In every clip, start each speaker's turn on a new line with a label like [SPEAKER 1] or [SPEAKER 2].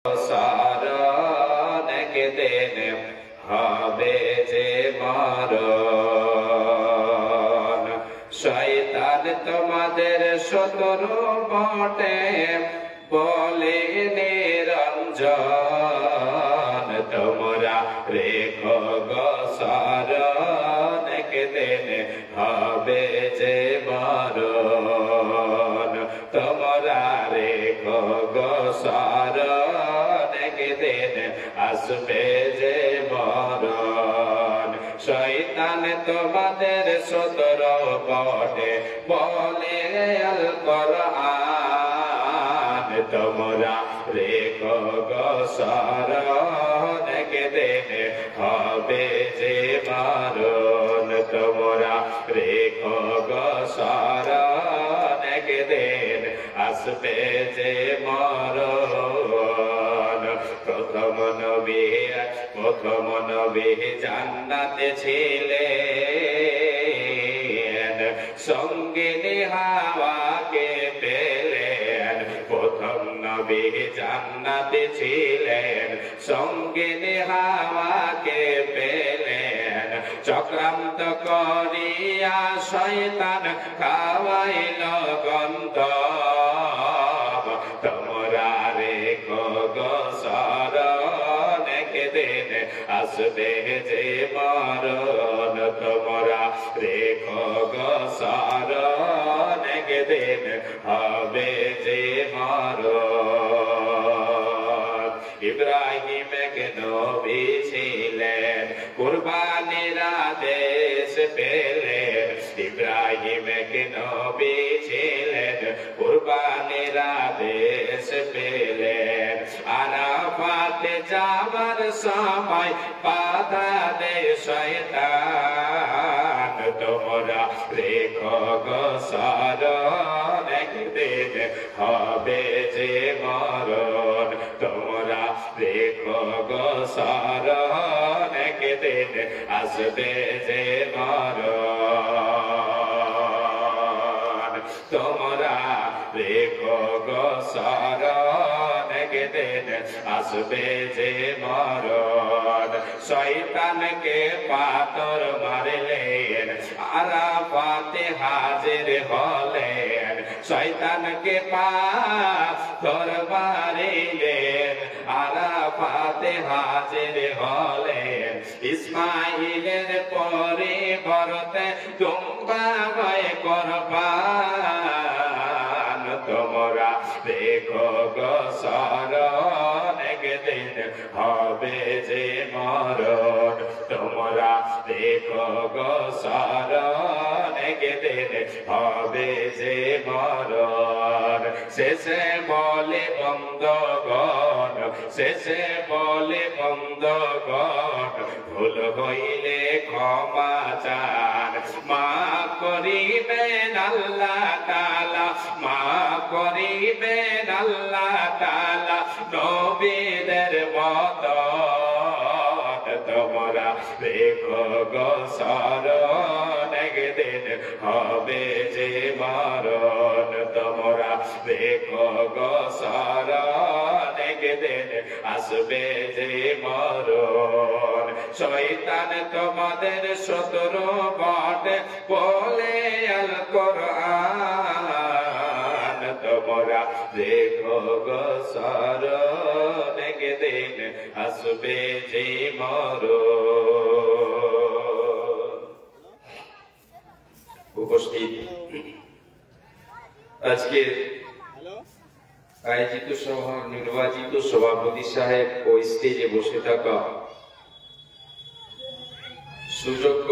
[SPEAKER 1] সারণ একদিন হবে যে মরণ। শয়তান তোমাদের শত্রু বটে বলে নিরঞ্জন, তোমরা রেখো গো সারণ একদিন হবে যে মরণ। তোমরা রেখো গো সারণ একদিন আসবে যে মরণ। শয়তান তোমাদের শত্রু বটে বলে আল কোরআন, তোমরা রেখো গো সারণ একদিন হবে যে মরণ। তোমরা রেখো গো সারণ একদিন আসবে যে মরণ। প্রথম নবী জান্নাতে ছিলেন, সঙ্গিনী হাওয়াকে পেলেন। প্রথম নবী জান্নাতে ছিলেন, সঙ্গিনী হাওয়াকে পেলেন। চক্রান্ত করিয়া শয়তান খাওয়াইল গন্ধ, তোমরা রেখো গো সারণ একদিন আসবে যে মরণ। তোমরা রেখো গো সারণ একদিন হবে যে মরণ। ইব্রাহিম এক নবী ছিলেন, কুরবানির আদেশ পেলেন। ইব্রাহিম এক নবী ছিলেন, কুরবানির আদেশ পেলেন। আরাফাতে যাবার সময় বাধা দেয় শয়তান, তোমরা রেখো গো সারণ একদিন হবে যে মরণ। তোমরা রেখো গো সারণ একদিন আসবে যে মরণ। তোমরা রেখো গো সারণ একদিন আসবে যে মরণ। শয়তানকে পাথর মারলেন, আরাফাতে হাজির হলেন। শয়তানকে পাথর মারিলেন, আরাফাতে হাজির হলেন। ইসমাইলের পরিবর্তে তোমরা ভয় করবান, তোমরা রেখো গো সারণ একদিন হবে যে মরণ। তোমরা রেখো গো সারণ একদিন হবে যে মরণ। শেষে বলে বন্ধগণ, শেষে বলে বন্ধগণ, ভুল হইলে ক্ষমা চান। মাফ করিবেন আল্লাহ তাআলা, মাফ করিবেন আল্লাহ তাআলা। নবীদের মতো তোমরা রেখো গো সারণ একদিন হবে যে মরণ। তোমরা রেখো গো সারণ একদিন আসবে যে মরণ। শয়তান তোমাদের শত্রু বটে বলে আল কোরআন, তোমরা রেখো গো সারণ একদিন আসবে যে মরণ। উপস্থিত আজকে আয়োজিত সভার নির্বাচিত সভাপতি সাহেব ও স্টেজে বসে থাকা সুযোগ্য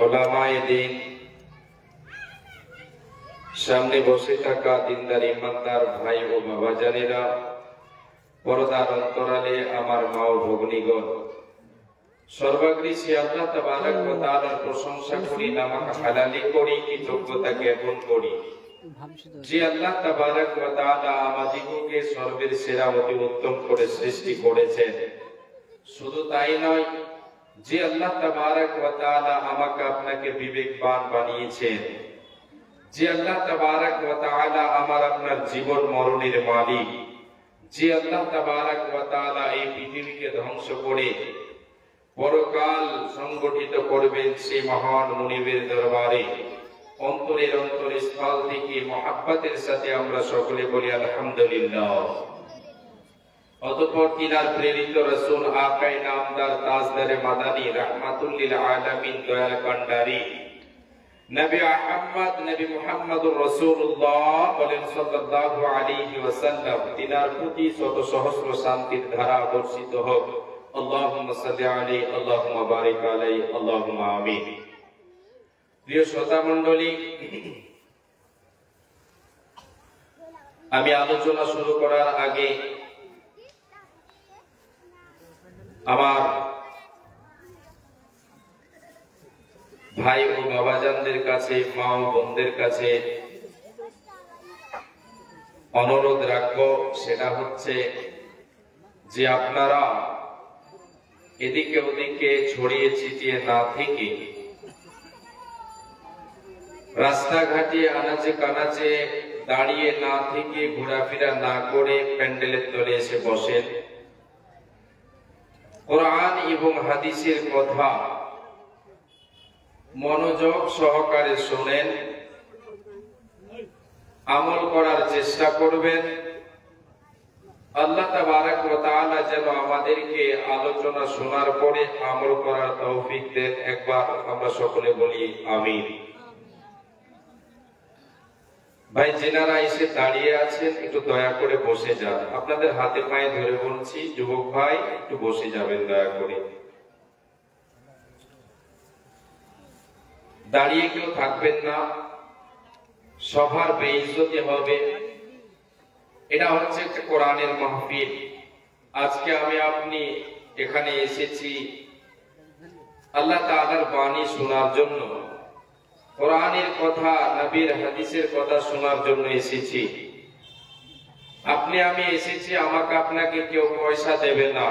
[SPEAKER 1] উলামায়ে দ্বীন, সামনে বসে থাকা দিনদার ইমানদার ভাই ও বাবাজানেরা, পর্দার অন্তরালে আমার মা ও ভগ্নীগণ, সর্বাগ্রে সে আল্লাহ তাবারক ওয়া তাআলার প্রশংসা করি, নামাক হালালি করি, কৃতজ্ঞতা জ্ঞাপন করি যে আল্লাহ তাবারক ওয়া তাআলা আমাদিগকে সর্বের সেরা অতি উত্তম করে সৃষ্টি করেছেন। শুধু তাই নয়, যে আল্লাহ তাবারক ওয়া তাআলা আমাকে আপনাকে বিবেকবান বানিয়েছেন, যে আল্লাহ তাবারক ওয়া তাআলা আমার আপনার জীবন মরণের মালিক, যে আল্লাহ তাবারক ওয়া তাআলা এই পৃথিবীকে ধ্বংস করে পরকাল সংগঠিত করবেন, সেই মহান মুনিবের দরবারে অন্তরের অন্তরস্থল থেকে মহাব্বতের সাথে আমরা সকলে বলি আলহামদুলিল্লাহ। অতঃপর তিনার প্রেরিত রাসূল আকায়ে নামদার তাজদারে মাদানী রাহমাতুল লিল আলামিন দয়াল কান্ডারি নবী আহমদ নবী মুহাম্মদুর রাসূলুল্লাহ সাল্লাল্লাহু আলাইহি ওয়াসাল্লাম তিনার প্রতি শত সহস্র শান্তির ধারা বর্ষিত হোক। আল্লাহুম্মা সাল্লি আলাইহি আল্লাহুম্মা বারিক আলাইহি আল্লাহুম্মা আমিন। প্রিয় শ্রোতা মণ্ডলী, আমি আলোচনা শুরু করার আগে আমার ভাই ও বাবাজানদের কাছে, মা ও বোনদের কাছে অনুরোধ রাখবো, সেটা হচ্ছে যে আপনারা এদিকে ওদিকে ছড়িয়ে ছিটিয়ে না থেকে রাস্তাঘাটে আনাচে কানাচে দাঁড়িয়ে না থেকে ঘোরাফেরা না করে প্যান্ডেলের তলে এসে বসেন, কোরআন এবং হাদিসের কথা মনোযোগ সহকারে শোনেন, আমল করার চেষ্টা করবেন। আল্লাহ তাবারক ওয়া তাআলা যেন আমাদেরকে আলোচনা শোনার পরে আমল করার তৌফিক দেন। একবার আমরা সকলে বলি আমিন। ভাই যেনারা এসে দাঁড়িয়ে আছেন একটু দয়া করে বসে যান, আপনাদের হাতে পায়ে ধরে বলছি, যুবক ভাই একটু বসে যাবেন দয়া করে। দাঁড়িয়ে কেউ থাকবেন না, সবার বেইজ্জতি হবে। এটা হচ্ছে একটা কোরআনের মাহফিল। আজকে আমি আপনি এখানে এসেছি আল্লাহ তাআলার বাণী শোনার জন্য, কোরআনের কথা, নবীর হাদিসের কথা শোনার জন্য এসেছি। আপনি আমি এসেছি, আমাকে আপনাকে কেউ পয়সা দেবে না,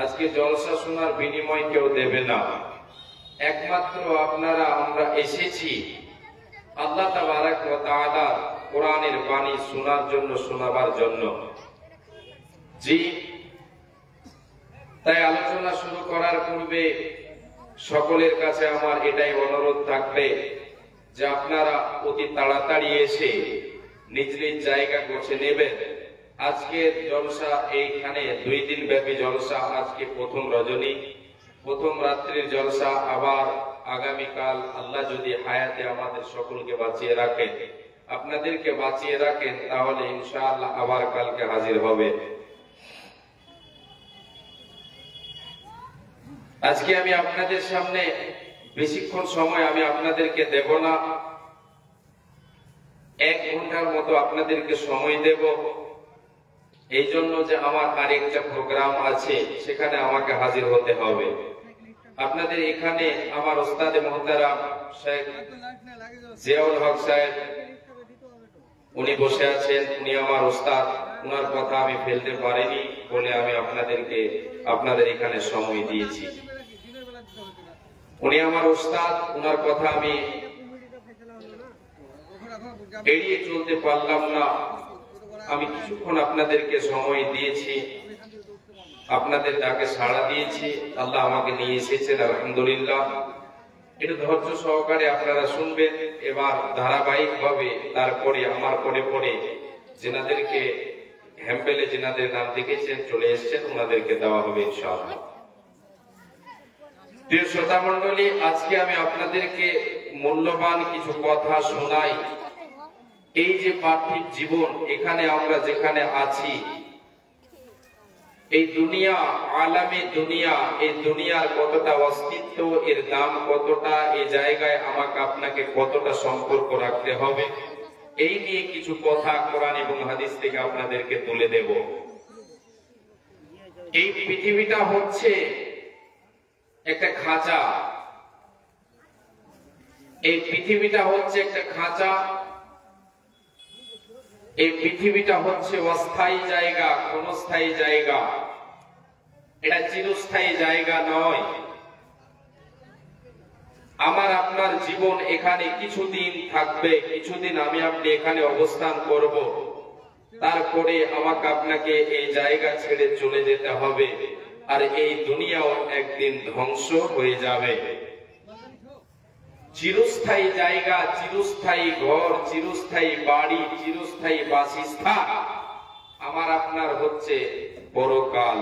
[SPEAKER 1] আজকে জলসা শোনার বিনিময় কেউ দেবে না। একমাত্র আপনারা আমরা এসেছি আল্লাহ তাবারক ওয়া তাআলা কোরআনের বাণী শোনার জন্য, শোনাবার জন্য। জি, তাই আলোচনা শুরু করার পূর্বে সকলের কাছে আমার এটাই অনুরোধ থাকবে যে আপনারা অতি তাড়াতাড়ি এসে নিজ নিজ জায়গা গোছে নেবেন। আজকে জলসা এইখানে 2 দিন ব্যাপী জলসা, আজকে প্রথম রজনী, প্রথম রাত্রির জলসা, আবার আগামীকাল আল্লাহ যদি হায়াতে আমাদের সকলকে বাঁচিয়ে রাখেন, আপনাদেরকে বাঁচিয়ে রাখেন, তাহলে ইনশাআল্লাহ আবার কালকে হাজির হবে। আজকে আমি আপনাদের সামনে বেশিক্ষণ সময় আমি আপনাদেরকে দেব না, 1 ঘন্টার মতো আপনাদেরকে সময় দেব। এই জন্য যে আমার আরেকটা প্রোগ্রাম আছে, সেখানে আমাকে হাজির হতে হবে। আপনাদের এখানে আমার ওস্তাদে মুহতারাম শেখ জিয়াউল হক সাহেব উনি বসে আছেন, উনি আমার ওস্তাদ, উনার কথা আমি ফেলতে পারিনি বলে আমি আপনাদের এখানে সময় দিয়েছি। উনি আমার ওস্তাদ, উনার কথা আমি এড়িয়ে চলতে পারলাম না। আমি কিছুক্ষণ আপনাদেরকে সময় দিয়েছি, আপনাদের ডাকে সাড়া দিয়েছি, আল্লাহ আমাকে নিয়ে এসেছেন, আলহামদুলিল্লাহ। একটু ধৈর্য সহকারে আপনারা শুনবেন। এবার ধারাবাহিক ভাবে তারপরে আমার পরে যেনাদেরকে হ্যাম্পেলে যেনাদের নাম দেখেছেন চলে এসেছেন, ওনাদেরকে দেওয়া হবে ইনশাআল্লাহ। প্রিয় শ্রোতা মণ্ডলী, আজকে আমি আপনাদেরকে মূল্যবান কিছু কথা শোনাই। এই যে পার্থিব জীবন, এখানে আমরা যেখানে আছি, এই দুনিয়া, আলামে দুনিয়া, এই দুনিয়ার কতটা অস্তিত্ব, এর দাম কতটা, এই জায়গায় আমাকে আপনাকে কতটা সম্পর্ক রাখতে হবে, এই নিয়ে কিছু কথা কোরআন এবং হাদিস থেকে আপনাদেরকে তুলে দেব। এই পৃথিবীটা হচ্ছে একটা খাঁচা, এই পৃথিবীটা হচ্ছে একটা খাঁচা, এই পৃথিবীটা হচ্ছে অস্থায়ী জায়গা, ক্ষণস্থায়ী জায়গা, এটা চিরস্থায়ী জায়গা নয়। আমার আপনার জীবন এখানে কিছুদিন থাকবে, কিছুদিন আমি আপনি এখানে অবস্থান করব, তারপরে আমাকে আপনাকে এই জায়গা ছেড়ে চলে যেতে হবে, আর এই দুনিয়াও একদিন ধ্বংস হয়ে যাবে। চিরস্থায়ী জায়গা, চিরস্থায়ী ঘর, চিরস্থায়ী বাড়ি, চিরস্থায়ী বাসস্থান আমার আপনার হচ্ছে পরকাল।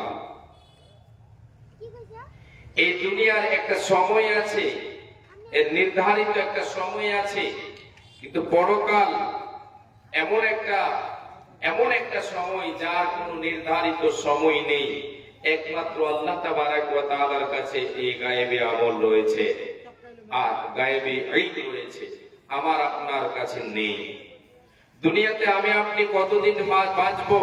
[SPEAKER 1] এই দুনিয়ার একটা সময় আছে, এর নির্ধারিত একটা সময় আছে, কিন্তু পরকাল এমন একটা সময় যার কোনো নির্ধারিত সময় নেই। একমাত্র আল্লাহ তাবারাক ওয়া তাআলার কাছে এই গায়েবী আমল রয়েছে আর গায়েবী ইলম রয়েছে, আমার আপনার কাছে নেই। দুনিয়াতে আমি আপনি কতদিন বাঁচবো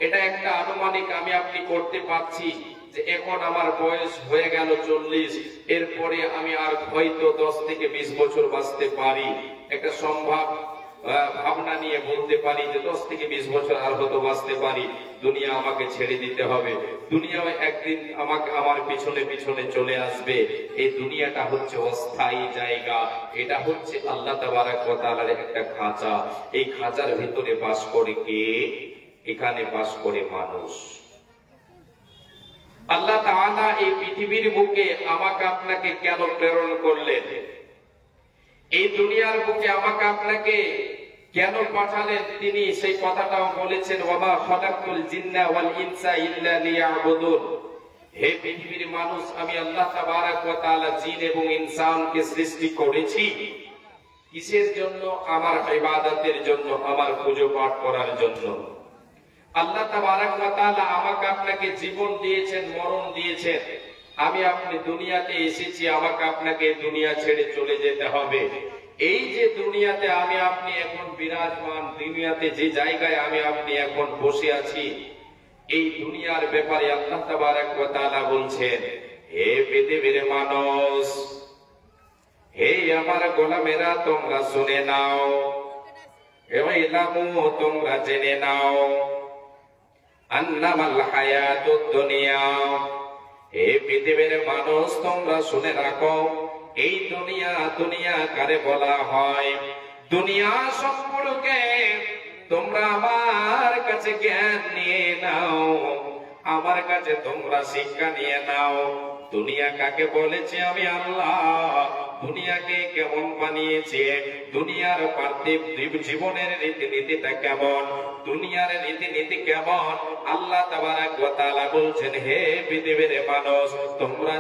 [SPEAKER 1] এটা একটা আনুমানিক আমি আপনি করতে পারছি, যে এখন আমার বয়স হয়ে গেল 40, এরপরে আমি আর হয়তো 10 থেকে 20 বছর বাঁচতে পারি। একটা সম্ভব ভাবনা নিয়ে বলতে পারি যে 10 থেকে 20 বছর আর হয়তো বাঁচতে পারি। দুনিয়া আমাকে ছেড়ে দিতে হবে, দুনিয়াও একদিন আমার পিছনে পিছনে চলে আসবে। এই দুনিয়াটা হচ্ছে অস্থায়ী জায়গা, এটা হচ্ছে আল্লাহ তাবারাক ওয়া তাআলার একটা খাঁচা। এই খাঁচার ভিতরে বাস করে কে? এখানে বাস করে মানুষ। আল্লাহ তাআলা এই পৃথিবীর বুকে আমাকে আপনাকে কেন প্রেরণ করলেন? এই দুনিয়ার বুকে আমাকে আপনাকে কেন পাঠালেন? তিনি সেই কথাটাও বলেছেন, ওয়ামা খালাকতুল জিন্না ওয়াল ইনসা ইল্লা লিয়াবুদুন। হে পৃথিবীর মানুষ, আমি আল্লাহ তাবারাক ওয়া তাআলা জিন এবং ইনসানকে সৃষ্টি করেছি কিসের জন্য? আমার ইবাদতের জন্য, আমার পূজা পাঠ করার জন্য। আল্লাহ তাবারাক ওয়া তাআলা আমাকে আপনাকে জীবন দিয়েছেন, মরণ দিয়েছেন। আমি আপনি দুনিয়াতে এসেছি, আমাকে আপনাকে দুনিয়া ছেড়ে চলে যেতে হবে। এই যে দুনিয়াতে আমি আপনি এখন বিরাজমান, দুনিয়াতে যে জায়গায় আমি আপনি এখন বসে আছি, এই দুনিয়ার ব্যাপারে আল্লাহ তাবারাক ওয়া তাআলা বলছেন, হে পৃথিবীর মানুষ, হে আমার গোলামেরা, তোমরা শুনে নাও, হে ইলামু, তোমরা জেনে নাও, আন্নামাল হায়াতুদ দুনিয়া, হে পৃথিবীর মানুষ তোমরা শুনে রাখো, এই দুনিয়া কারে বলা হয়? দুনিয়া সম্পর্কে তোমরা আমার কাছে জ্ঞান নিয়ে নাও, আমার কাছে তোমরা শিক্ষা নিয়ে নাও। দুনিয়া কাকে বলেছে আমি আল্লাহ, দুনিয়াকে কেমন বানিয়েছে, দুনিয়ার পার্থিব জীবনের রীতিনীতিটা কেমন, দুনিয়ার রীতিনীতি কেমন, আল্লাহ তাবারাক ওয়া তাআলা বলছেন, হে পৃথিবীর মানুষ তোমরা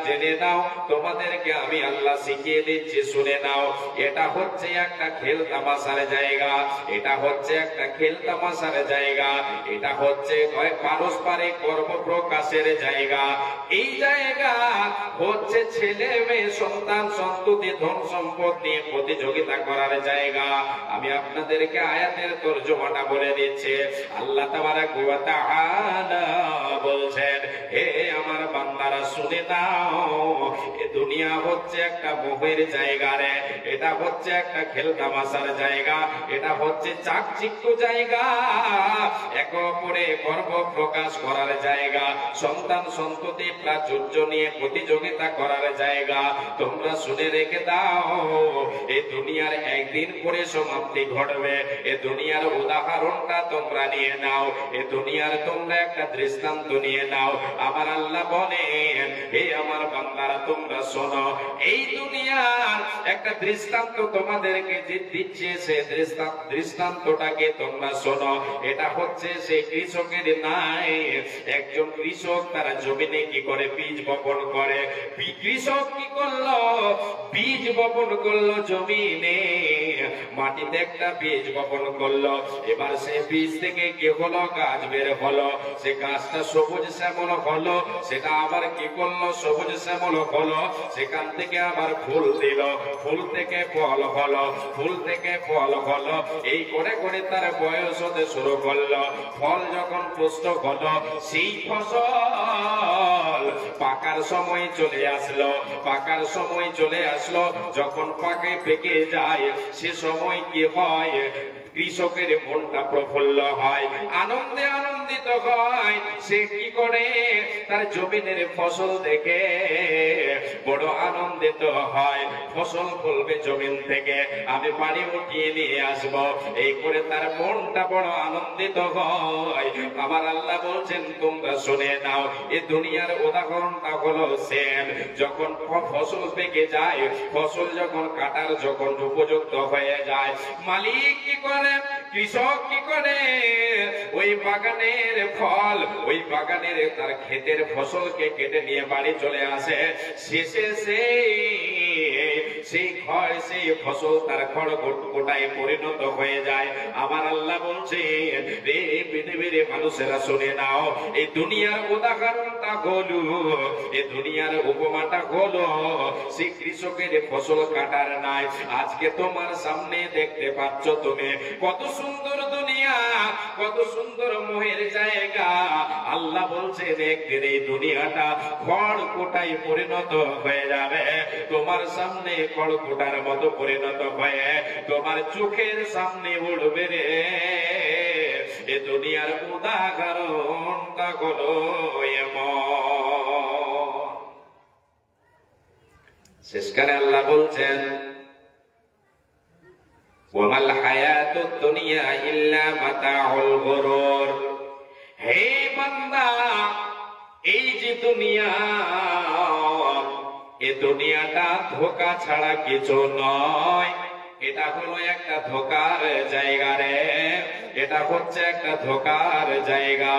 [SPEAKER 1] জেনে নাও, তোমাদেরকে আমি আল্লাহ শিখিয়ে দিচ্ছি, শুনে নাও। এটা হচ্ছে একটা খেল তামাশার জায়গা, এটা হচ্ছে একটা খেল তামাশার জায়গা, এটা হচ্ছে পারস্পরিক কর্ম প্রকাশের জায়গা। এই জায়গা হচ্ছে ছেলে মেয়ে, সন্তান সন্ততি, ধন সম্পদ নিয়ে প্রতিযোগিতা করার জায়গা। আমি আপনাদেরকে আয়াতের তরজমাটা বলে দিচ্ছি। আল্লাহ তাবারাক ওয়া তাআলা বলছেন, হে আমার বান্দারা শুনে নাও, এই দুনিয়া হচ্ছে একটা মোহের জায়গা রে, এটা হচ্ছে একটা খেল তামাশার জায়গা, এটা হচ্ছে চাকচিক্য জায়গা, একে অপরে গর্ব প্রকাশ করার জায়গা, সন্তান সন্ততি প্রাচুর্য নিয়ে প্রতিযোগিতা করার জায়গা। তোমরা শুনে রেখে দাও, এই দুনিয়ার একদিন পরে সমাপ্তি ঘটবে। এ দুনিয়ার উদাহরণটা তোমরা নিয়ে নাও, এ দুনিয়ার তোমরা একটা দৃষ্টান্ত নিয়ে নাও। আমার আল্লাহ বলেন, হে আমার বান্দারা তোমরা শোনো, এই দুনিয়ার একটা দৃষ্টান্ত তোমাদেরকে যে দিচ্ছে, সে দৃষ্টান্তটাকে তোমরা শোনো। এটা হচ্ছে সেই কৃষকের নাই, একজন কৃষক তারা জমিনে কি করে? বীজ বপন করে। কৃষক কি করলো? বীজ বপন করলো জমিনে, মাটিতে একটা বীজ বপন করলো। এবার সেই বীজ থেকে কি হলো? গাছ বের হলো। সে গাছটা সবুজ শ্যামল হলো, সেটা আবার কি করলো? সবুজ শ্যামল হলো। সেখান থেকে আবার ফুল দিল, ফুল থেকে ফল হলো, ফুল থেকে ফল হলো। এই করে করে তার বয়স হতে শুরু করলো। ফল যখন পুষ্ট হলো, সেই ফসল পাকার সময় চলে আসলো, পাকার সময় চলে আসলো। যখন পাকে পেকে যায়, সে সময় কি হয়? কৃষকের মনটা প্রফুল্ল হয়, আনন্দে আনন্দিত হয়। সে কি করে? তার জমিনের ফসল দেখে বড় আনন্দিত হয়। ফসল ফলবে জমিন থেকে, আমি বাড়ি উঠিয়ে নিয়ে আসবো, এই করে তার মনটা বড় আনন্দিত হয়। আমার আল্লাহ বলছেন তোমরা শুনে নাও, এই দুনিয়ার উদাহরণটা হলো সেম। যখন ফসল পেকে যায়, ফসল যখন কাটার যখন উপযুক্ত হয়ে যায়, মালিক কি করে, কৃষক কি করে? ওই বাগানের ফল, ওই বাগানের তার ক্ষেতের ফসলকে কেটে নিয়ে বাড়ি চলে আসে। শেষে সেই ফসল তার খড় গোটায় পরিণত হয়ে যায়। আমার আল্লাহ বলছে, রে পৃথিবীর মানুষেরা শুনে নাও, এই দুনিয়ার উদাহরণটা হলো, এই দুনিয়ার উপমাটা হলো সেই কৃষকের ফসল কাটার নাই। আজকে তোমার সামনে দেখতে পাচ্ছ তুমি কত সুন্দর দুনিয়া, কত সুন্দর মোহের জায়গা। আল্লাহ বলছে দেখতে এই দুনিয়াটা খড় কোটায় পরিণত হয়ে যাবে, তোমার সামনে খড় কোটার মতো পরিণত হয়ে তোমার চোখের সামনে উঠবে রে। এ দুনিয়ার উদাহরণটা হলো এমন। শেষকালে আল্লাহ বলছেন, ওয়ামাল হায়াতুদ দুনিয়া ইল্লা মাতাউল গুরুর। হে বান্দা, এই যে দুনিয়া, এ দুনিয়াটা ধোঁকা ছাড়া কিছু নয়। এটা হলো একটা ধোঁকার জায়গা রে, এটা হচ্ছে একটা ধোঁকার জায়গা।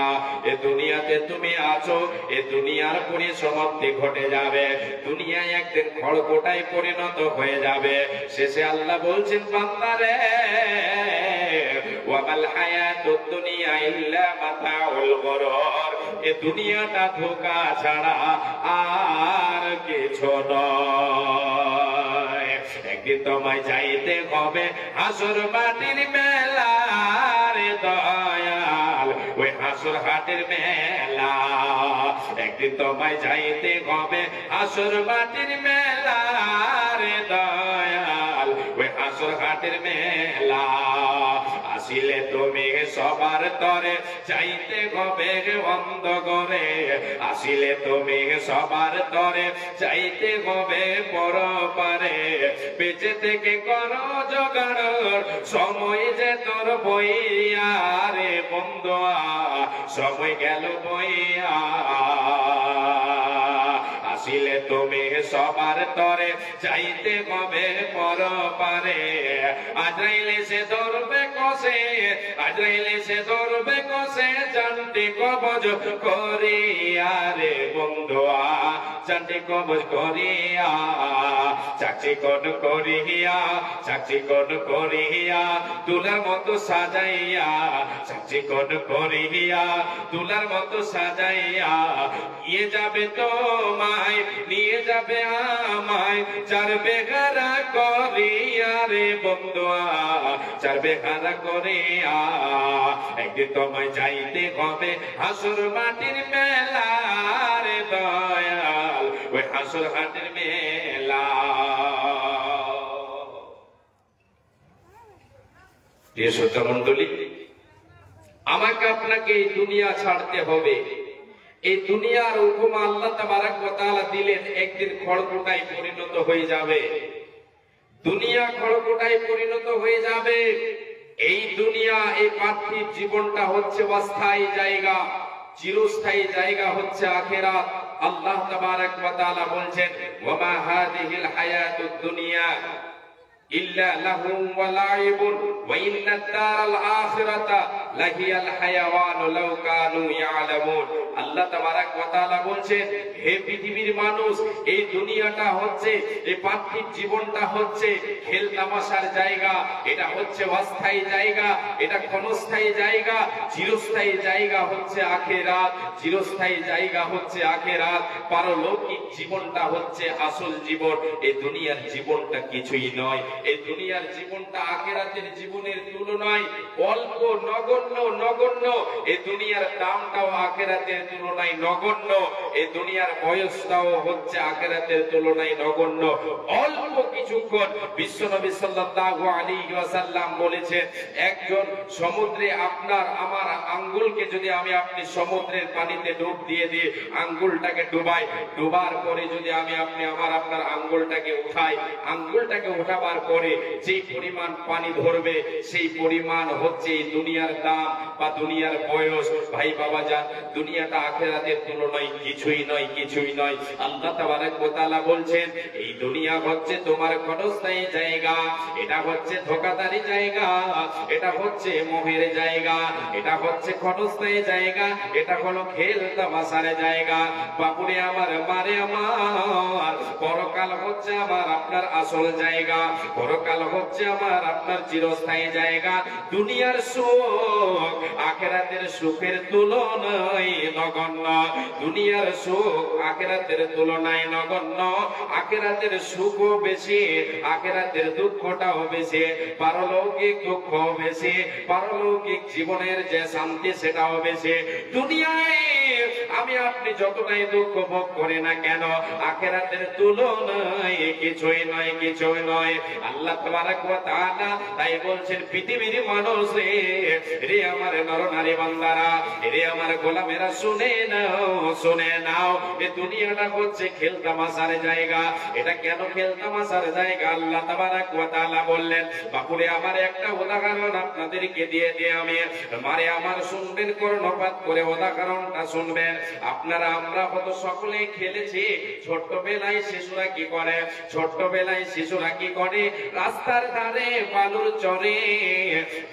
[SPEAKER 1] এ দুনিয়াতে তুমি আছো, এ দুনিয়ার পরিসমাপ্তি ঘটে যাবে, দুনিয়ায় একদিন খড়কোটায় পরিণত হয়ে যাবে। শেষে আল্লাহ বলছেন, বান্দা রে, ওয়ামাল হায়াতুদ দুনিয়া ইল্লা মাতাউল গুরুর। এ দুনিয়াটা ধোঁকা ছাড়া আর কিছু নয়। একদিন তোমায় যাইতে হবে হাসর মাটির মেলার দয়াল, ওই হাসর হাটের মেলা। একদিন তোমায় যাইতে হবে হাসর মাটির মেলার দয়াল, ওই হাসর হাটের মেলা। আসিলে তুমি সবার তরে চাইতে হবে বন্ধ করে, আসিলে তুমি সবার তরে চাইতে হবে পরপারে। বেঁচে থেকে করো জোগাড়, সময় যে তোর বইয়া রে বন্ধুয়া, সময় গেল বইয়া। আসিলে তুমি সবার তরে চাইতে হবে পরপারে। আজরাইলে সে ধরবে কষে, আজরাইলে সে ধরবে কষে, জানতে কবজ করিয়া রে বন্ধুয়া, জানতে কবজ করিয়া। চাকরি কোন করিয়া, চাকরি কোন করিয়া, তুলার মতো সাজাইয়া, চাকরি কোন করিয়া, তুলার মতো সাজাইয়া। নিয়ে যাবে তোমায়, নিয়ে যাবে আমায়, চার বেগারা করিয়া রে বন্ধুয়া, চার বেগারা করিয়া। একদিন তোমায় যাইতে হবে হাসর মাটির মেলা রে দয়াল, ওই হাসর হাটের মেলা। প্রিয় শ্রোতা মণ্ডলী, আমাকে আপনাকে এই দুনিয়া ছাড়তে হবে। এই দুনিয়ার উপমা আল্লাহ তাবারক ওয়া তাআলা দিলেন, একদিন খড়কুটায় পরিণত হয়ে যাবে। দুনিয়া খড়কুটায় পরিণত হয়ে যাবে। এই দুনিয়া, এই পার্থিব জীবনটা হচ্ছে অস্থায়ী জায়গা, চিরস্থায়ী জায়গা হচ্ছে আখিরাত। আল্লাহ তাবারক ওয়া তাআলা বলছেন, ওয়া মা হাযিহিল হায়াতুদ দুনিয়া ইল্লা লাহুম ওয়া লাইবুন ওয়া ইন্নাদ দারাল আখিরাতা লাহিয়াল হায়াওয়ান লাউ কানু ইয়ালামুন। আল্লাহ তাবারক ওয়া তাআলা বলছেন, হে পৃথিবীর মানুষ, এই দুনিয়াটা হচ্ছে, এই পার্থিব জীবনটা হচ্ছে খেল তামাশার জায়গা। এটা হচ্ছে অস্থায়ী জায়গা, এটা ক্ষণস্থায়ী জায়গা। চিরস্থায়ী জায়গা হচ্ছে আখিরাত, চিরস্থায়ী জায়গা হচ্ছে আখিরাত। পারলৌকিক জীবনটা হচ্ছে আসল জীবন। এই দুনিয়ার জীবনটা কিছুই নয়। এই দুনিয়ার জীবনটা আখিরাতের জীবনের তুলনায় অল্প, নগণ্য নগণ্য। এই দুনিয়ার দামটাও আখিরাতের তুলনায় নগণ্য, এই দুনিয়ার বয়সটাও হচ্ছে আখিরাতের তুলনায় নগণ্য। অল্প কিছুক্ষণ। বিশ্বনবী সাল্লাল্লাহু আলাইহি ওয়াসাল্লাম বলেছেন, একজন সমুদ্রে আপনার আমার আঙ্গুলকে যদি আমি আপনি সমুদ্রের পানিতে ডুব দিয়ে দিয়ে আঙ্গুলটাকে ডুবাই, ডুবার পরে যদি আমি আপনি আমার আপনার আঙ্গুলটাকে উঠাই, আঙ্গুলটাকে উঠাবার পরে যেই পরিমাণ পানি ধরবে সেই পরিমাণ হচ্ছে এই দুনিয়ার দাম বা দুনিয়ার বয়স। ভাই বাবা যান, দুনিয়াটা আখিরাতের তুলনায় কিছুই নয়, কিছুই নয়। আল্লাহ তাবারক ওয়া তাআলা বলছেন, এই দুনিয়া হচ্ছে তোমার ক্ষণস্থায়ী জায়গা, এটা হচ্ছে ধোঁকাদারি জায়গা, এটা হচ্ছে মোহের জায়গা, এটা হচ্ছে ক্ষণস্থায়ী জায়গা, এটা হলো খেল তামাশার জায়গা। বাপুরে আমার, মারে আমার, পরকাল হচ্ছে আমার আপনার আসল জায়গা, পরকাল হচ্ছে আমার আপনার চিরস্থায়ী জায়গা। দুনিয়ার সুখ আখিরাতের সুখের তুলনায় নগণ্য, দুনিয়ার সুখ আখিরাতের তুলনায় নগণ্য। আখিরাতের সুখও বেশি, আখিরাতের দুঃখটাও বেশি, পারলৌকিক দুঃখও বেশি, পারলৌকিক জীবনের যে শান্তি সেটাও বেশি। দুনিয়ায় আমি আপনি যতটাই দুঃখ ভোগ করি না কেন, আখিরাতের তুলনায় কিছুই নয়, কিছুই নয়। আল্লাহ তাবারক ওয়া তাআলা তাই বলছেন, পৃথিবীর মানুষ রে, রে আমার নরনারী বান্দারা, রে আমার গোলামেরা, শুনে নাও, শুনে নাও, এই দুনিয়াটা হচ্ছে খেলতামাশার জায়গা। এটা কেন খেলতামাশার জায়গা? আল্লাহ তাবারক ওয়া তাআলা বললেন, বাপুরে আমার একটা উদাহরণ আপনাদেরকে দিয়ে দিয়ে আমি, মারে আমার শুনবেন, কর্ণপাত করে উদাহরণটা শুনবেন। আপনারা আমরা কত সকলে খেলেছি ছোট্টবেলায়। শিশুরা কি করে? ছোট্টবেলায় শিশুরা কি করে? রাস্তার ধারে বালুর চরে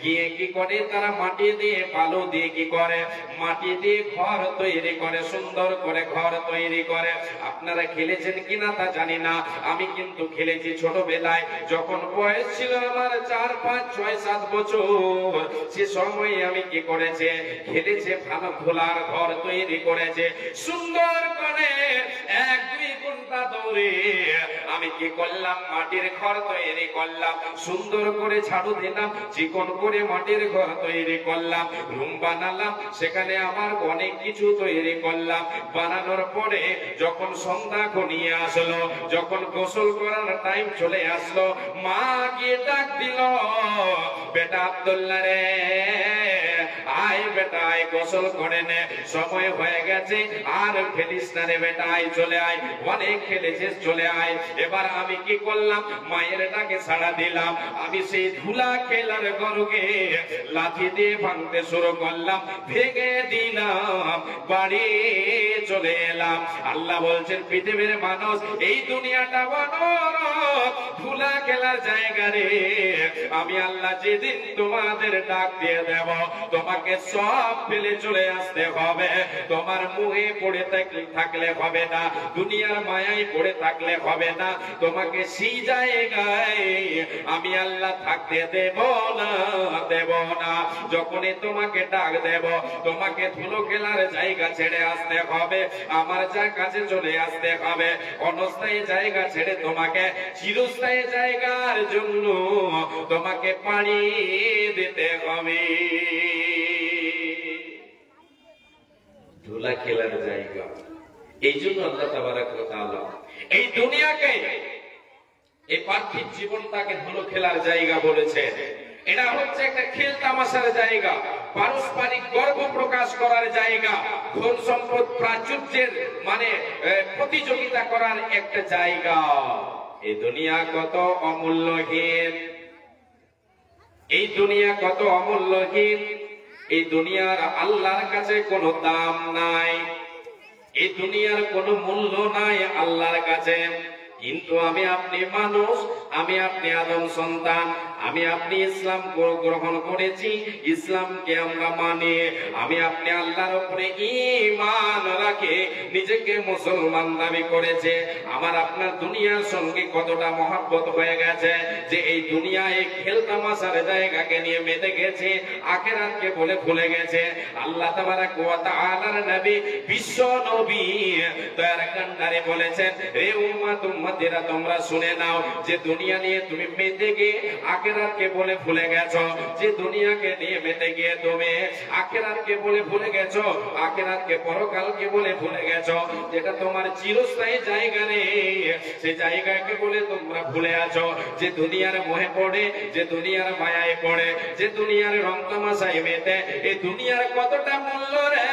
[SPEAKER 1] গিয়ে কি করে? তারা মাটি দিয়ে, বালু দিয়ে কি করে? মাটি দিয়ে ঘর তৈরি করে, সুন্দর করে ঘর তৈরি করে। আপনারা খেলেছেন কিনা তা জানি না, আমি কিন্তু খেলেছি ছোটবেলায়। যখন বয়স ছিল আমার 4, 5, 6, 7 বছর, সে সময় আমি কি করেছে? খেলেছে, ভালো খোলার ঘর তৈরি করেছে, সুন্দর করে 1-2 ঘন্টা ধরে আমি কি করলাম? মাটির ঘর তৈরি করলাম, সুন্দর করে ঝাড়ু দিলাম, চিকন করে মাটির ঘর তৈরি করলাম, রুম বানালাম, সেখানে আমার অনেক কিছু তৈরি করলাম। বানানোর পরে যখন সন্ধ্যা ঘনিয়ে আসলো, যখন গোসল করার টাইম চলে আসলো, মা গিয়ে ডাক দিল, বেটা আব্দুল্লাহ রে, আয় বেটা, আয় গোসল করে নে, সময় হয়ে গেছে, আর খেলিস না রে বেটা, আয় চলে আয়, অনেক খেলেছিস, চলে আয়। এবার আমি কি করলাম? মায়ের ডাকে সাড়া দিলাম, আমি সেই ধুলা খেলার ঘরকে লাঠি দিয়ে ভাঙতে শুরু করলাম, ভেঙে দিলাম, বাড়ি চলে এলাম। আল্লাহ বলছেন, পৃথিবীর মানুষ, এই দুনিয়াটা বানর ধুলা খেলার জায়গা রে। আমি আল্লাহ যেদিন তোমাদের ডাক দিয়ে দেব, তোমাকে সব ফেলে চলে আসতে হবে। তোমার মুহে পড়ে থাকলে হবে না, দুনিয়ার মায়ায় পড়ে থাকলে হবে না, তোমাকে সেই জায়গায় আমি আল্লাহ থাকতে দেব না, দেব না। যখনই তোমাকে ডাক দেব, তোমাকে ধুলো খেলার জায়গা ছেড়ে আসতে হবে, আমার যা কাছে চলে আসতে হবে। অনস্থায়ী জায়গা ছেড়ে তোমাকে চিরস্থায়ী জায়গার জন্য তোমাকে পাড়ি দিতে হবে। ধুলা খেলার জায়গা, এই জন্য আল্লাহ তাবারক ওয়া তাআলা এই দুনিয়াকে, এই পার্থিব জীবনটাকে ধুলো খেলার জায়গা বলেছে। এটা হচ্ছে একটা খেল তামাশার জায়গা, পারস্পরিক গর্ব প্রকাশ করার জায়গা, ধন সম্পদ প্রাচুর্যের মানে প্রতিযোগিতা করার একটা জায়গা। এই দুনিয়া কত অমূল্যহীন, এই দুনিয়া কত অমূল্যহীন, এই দুনিয়ার আল্লাহর কাছে কোনো দাম নাই, এই দুনিয়ার কোনো মূল্য নাই আল্লাহর কাছে। কিন্তু আমি আপনি মানুষ, আমি আপনি আদম সন্তান, আমি আপনি ইসলাম গ্রহণ করেছি, ইসলামকে আমরা মানি, আমি আপনি আল্লাহর উপরে ঈমান রাখে নিজেকে মুসলমান দাবি করেছে। আমার আপনার দুনিয়ার সঙ্গে কতটা মহব্বত হয়ে গেছে যে এই দুনিয়ায় খেলতামাশার জায়গাকে নিয়ে মেতে গেছে, আখিরাতকে বলে ভুলে গেছে। আল্লাহ তাবারক ওয়া তাআলার নবী, বিশ্ব নবী দয়ার কান্ডারে বলেছেন, হে উম্মত উম্মতেরা, তোমরা শুনে নাও যে দুনিয়া নিয়ে তুমি মেতে গিয়ে আখিরাত আখিরাতকে বলে ভুলে গেছো, যে দুনিয়াকে নিয়ে মেতে গিয়ে তুমি আখিরাতকে বলে ভুলে গেছো, আখিরাতকে পরকালকে বলে ভুলে গেছো, যেটা তোমার চিরস্থায়ী জায়গা নেই সেই জায়গাকে বলে তোমরা ভুলে আছো। যে দুনিয়ার মোহে পড়ে, যে দুনিয়ার মায়ায় পড়ে, যে দুনিয়ার রং তামাশায় মেতে, এই দুনিয়ার কতটা মূল্য রে,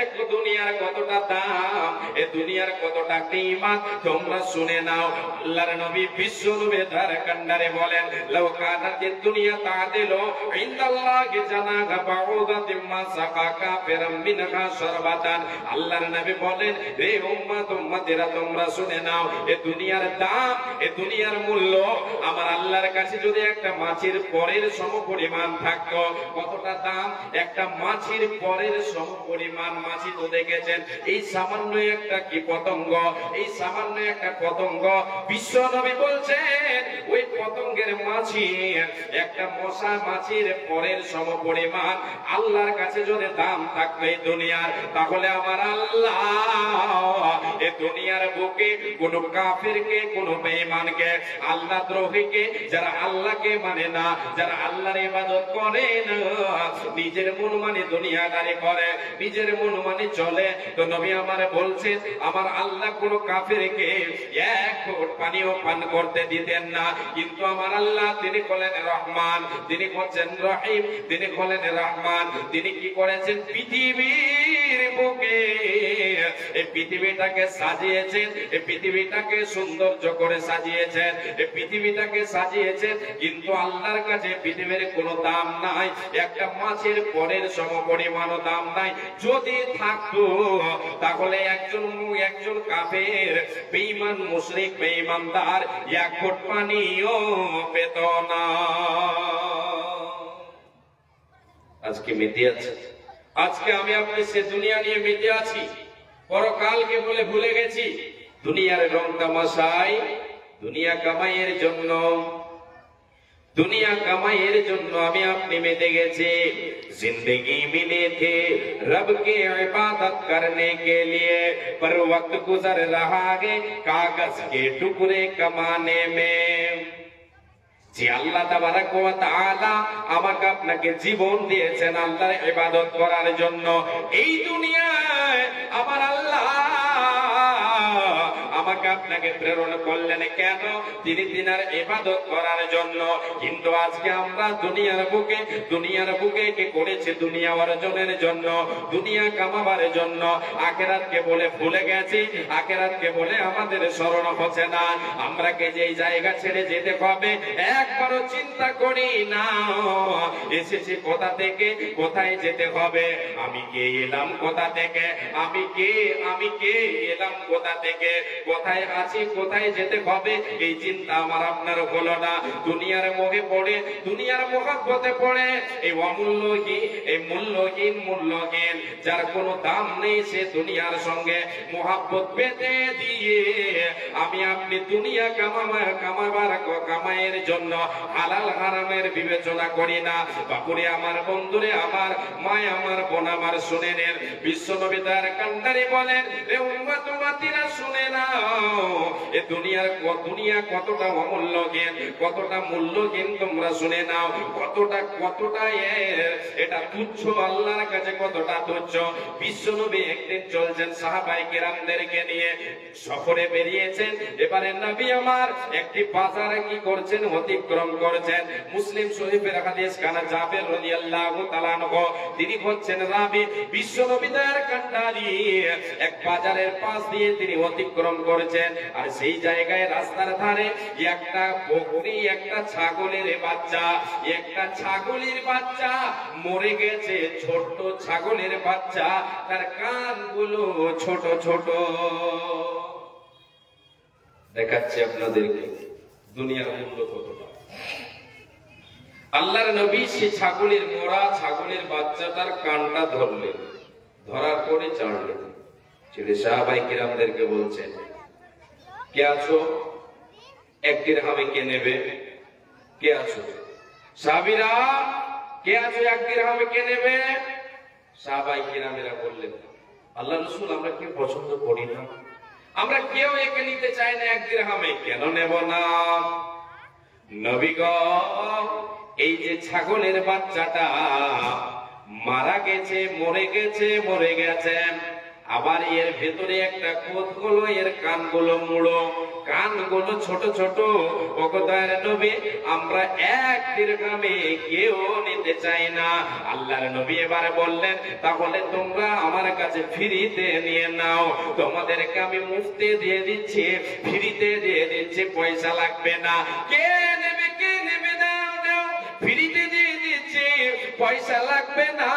[SPEAKER 1] এক দুনিয়ার কতটা দাম, এই দুনিয়ার কতটা কিমাত তোমরা শুনে নাও। আল্লাহর নবী বিশ্ব নবী তার কান্ডারে বলেন, লাউ কানাতিদ দুনিয়া তাদিলু ইনদাল্লাহি জানাহা বাউদাতিন মা সাকা কাফিরাম মিনহা শারবাতান। আল্লাহর নবী বলেন, হে উম্মত উম্মতেরা তোমরা শুনে নাও, এই দুনিয়ার দাম, এই দুনিয়ার মূল্য আমার আল্লাহর কাছে যদি একটা মাছের পরের সমপরিমাণ থাকতো, কতটা দাম, একটা মাছের পরের সমপরিমাণ। মাছি তো দেখেছেন, এই সামান্য একটা কি পতঙ্গ, এই সামান্য একটা পতঙ্গ, বিশ্ব নবী বলছেন ওই পতঙ্গের মাছি একটা মশা মাছির পরের সমপরিমাণ আল্লাহর কাছে যদি দাম থাকতো এই দুনিয়ার, তাহলে আমার আল্লাহ এই দুনিয়ার বুকে কোন কাফিরকে, কোন বেঈমানকে, আল্লাহ দ্রোহীকে, যারা আল্লাহকে মানে না, যারা আল্লাহর ইবাদত করে না, নিজের মন মানে দুনিয়াদারি করে, নিজের মন মানে চলে, তো নবী আমারে বলছেন আমার আল্লাহ কোন কাফিরকে এক ফোঁটা পানিও পান করতে দিতেন না। কিন্তু আমার আল্লাহ তিনি হলেন রহমান, তিনি হচ্ছেন রহিম, তিনি হলেন রহমান। তিনি কি করেছেন, পৃথিবীর বুকে এই পৃথিবীটাকে সাজিয়েছেন, এই পৃথিবীটাকে সৌন্দর্য করে সাজিয়েছেন, এই পৃথিবীটাকে সাজিয়েছেন, কিন্তু আল্লাহর কাছে পৃথিবীর কোনো দাম নাই, একটা মাছের পরের সমপরিমাণ দাম নাই। যদি থাকতো তাহলে একজন কাফের, বেঈমান, মুশরিক, বেঈমানদার এক ঘট পানিও পেত না। আজকে মেতে আছে, আজকে আমি আপনি সে দুনিয়া নিয়ে মেতে আছি, পরকালকে বলে ভুলে গেছি। দুনিয়ার রং তামাশায়, দুনিয়া কামাইয়ের জন্য, দুনিয়া কামাইয়ের জন্য আমি আপনি মেতে গেছি। जिंदगी मिले थे रब की इबादत करने के लिए, पर वक्त गुजर रहा है कागज के टुकड़े कमाने में। যে আল্লাহ তাবারাক ওয়া তাআলা আমাকে আপনাকে জীবন দিয়েছেন আল্লাহর ইবাদত করার জন্য, এই দুনিয়ায় আমার আল্লাহ আমাকে আপনাকে প্রেরণ করলেন কেন? তিনি তিনার ইবাদত করার জন্য। কিন্তু আজকে আমরা দুনিয়ার বুকে কি করেছে? দুনিয়া অর্জনের জন্য, দুনিয়া কামাবার জন্য আখিরাতকে বলে ভুলে গেছি, আখিরাতকে বলে আমাদের স্মরণ হচ্ছে না। আমরা কে যেই জায়গা ছেড়ে যেতে হবে একবারও চিন্তা করি না। এসেছি কোথা থেকে, কোথায় যেতে হবে, আমি কে, এলাম কোথা থেকে, আমি কে এলাম কোথা থেকে, কোথায় আছি, কোথায় যেতে হবে, এই চিন্তা আমার আপনার হলো না। দুনিয়ার মোহে পড়ে, দুনিয়ার মহব্বতে পড়ে, এই অমূল্যহীন, এই মূল্যহীন যার কোনো দাম নেই, সে দুনিয়ার সঙ্গে মহব্বত পেতে দিয়ে আমি আপনি দুনিয়া কামাইয়ের জন্য হালাল হারামের বিবেচনা করি না। বাপুরে আমার, বন্ধুরে আমার, মায় আমার, বোন আমার, শুনে নেন, বিশ্ব নবী তার কান্ডারে বলেন, এ উম্মত উম্মতিরা শুনে নাও, এ দুনিয়া কতটা অমূল্যহীন, কতটা মূল্যহীন তোমরা শুনে নাও, কতটা এটা তুচ্ছ আল্লাহর কাছে, কতটা তুচ্ছ। বিশ্ব নবী একদিন চলছেন সাহাবায়ে কেরামদেরকে নিয়ে, সফরে বেরিয়েছেন। এবারে নবী আমার একটি বাজারে কি করছেন, অতিক্রম করছেন। মুসলিম শরীফের হাদিস, কানা জাবের রাদিয়াল্লাহু তাআলা আনহু, তিনি হচ্ছেন রাবী। বিশ্ব নবী তার কান্ডারি এক বাজারের পাশ দিয়ে তিনি অতিক্রম করেছেন, আর সেই জায়গায় রাস্তার ধারে একটা বকরি, একটা ছাগলের বাচ্চা মরে গেছে। ছোট্ট ছাগলের বাচ্চা, তার কানগুলো ছোট ছোট। দেখাচ্ছে আপনাদেরকে দুনিয়ার মূল্য কতটা। আল্লাহর নবী সে মরা ছাগলের বাচ্চাটার কানটা ধরলেন, ধরার পরে চাড়লেন, ছেড়ে সাহাবায়ে কিরামদেরকে বলছেন, কে আছো, এক দিরহামে কে নেবে? কে আছো সাহাবীরা, কে আছো, এক দিরহামে কে নেবে? সাহাবায়ে কিরামেরা বললেন, আল্লাহ রাসূল আমরা কি পছন্দ করি না, আমরা কেউ একে নিতে চাই না, এক দিরহামে কেন নেব না? নবী গো এই যে ছাগলের বাচ্চাটা মারা গেছে, মরে গেছে, আবার এর ভেতরে একটা কোদগুলো, এর কানগুলো মুড়ো, কানগুলো ছোট ছোট। ও দয়ার নবী, আমরা এক দিরহামে কেউ নিতে চাই না। আল্লাহর নবী এবারে বললেন, তাহলে তোমরা আমার কাছে ফ্রিতে নিয়ে নাও, তোমাদেরকে আমি মুফতে দিয়ে দিচ্ছি, ফ্রিতে দিয়ে দিচ্ছি, পয়সা লাগবে না। কে নেবে, কে নেবে? দাও দাও, ফ্রিতে দিয়ে দিচ্ছি, পয়সা লাগবে না,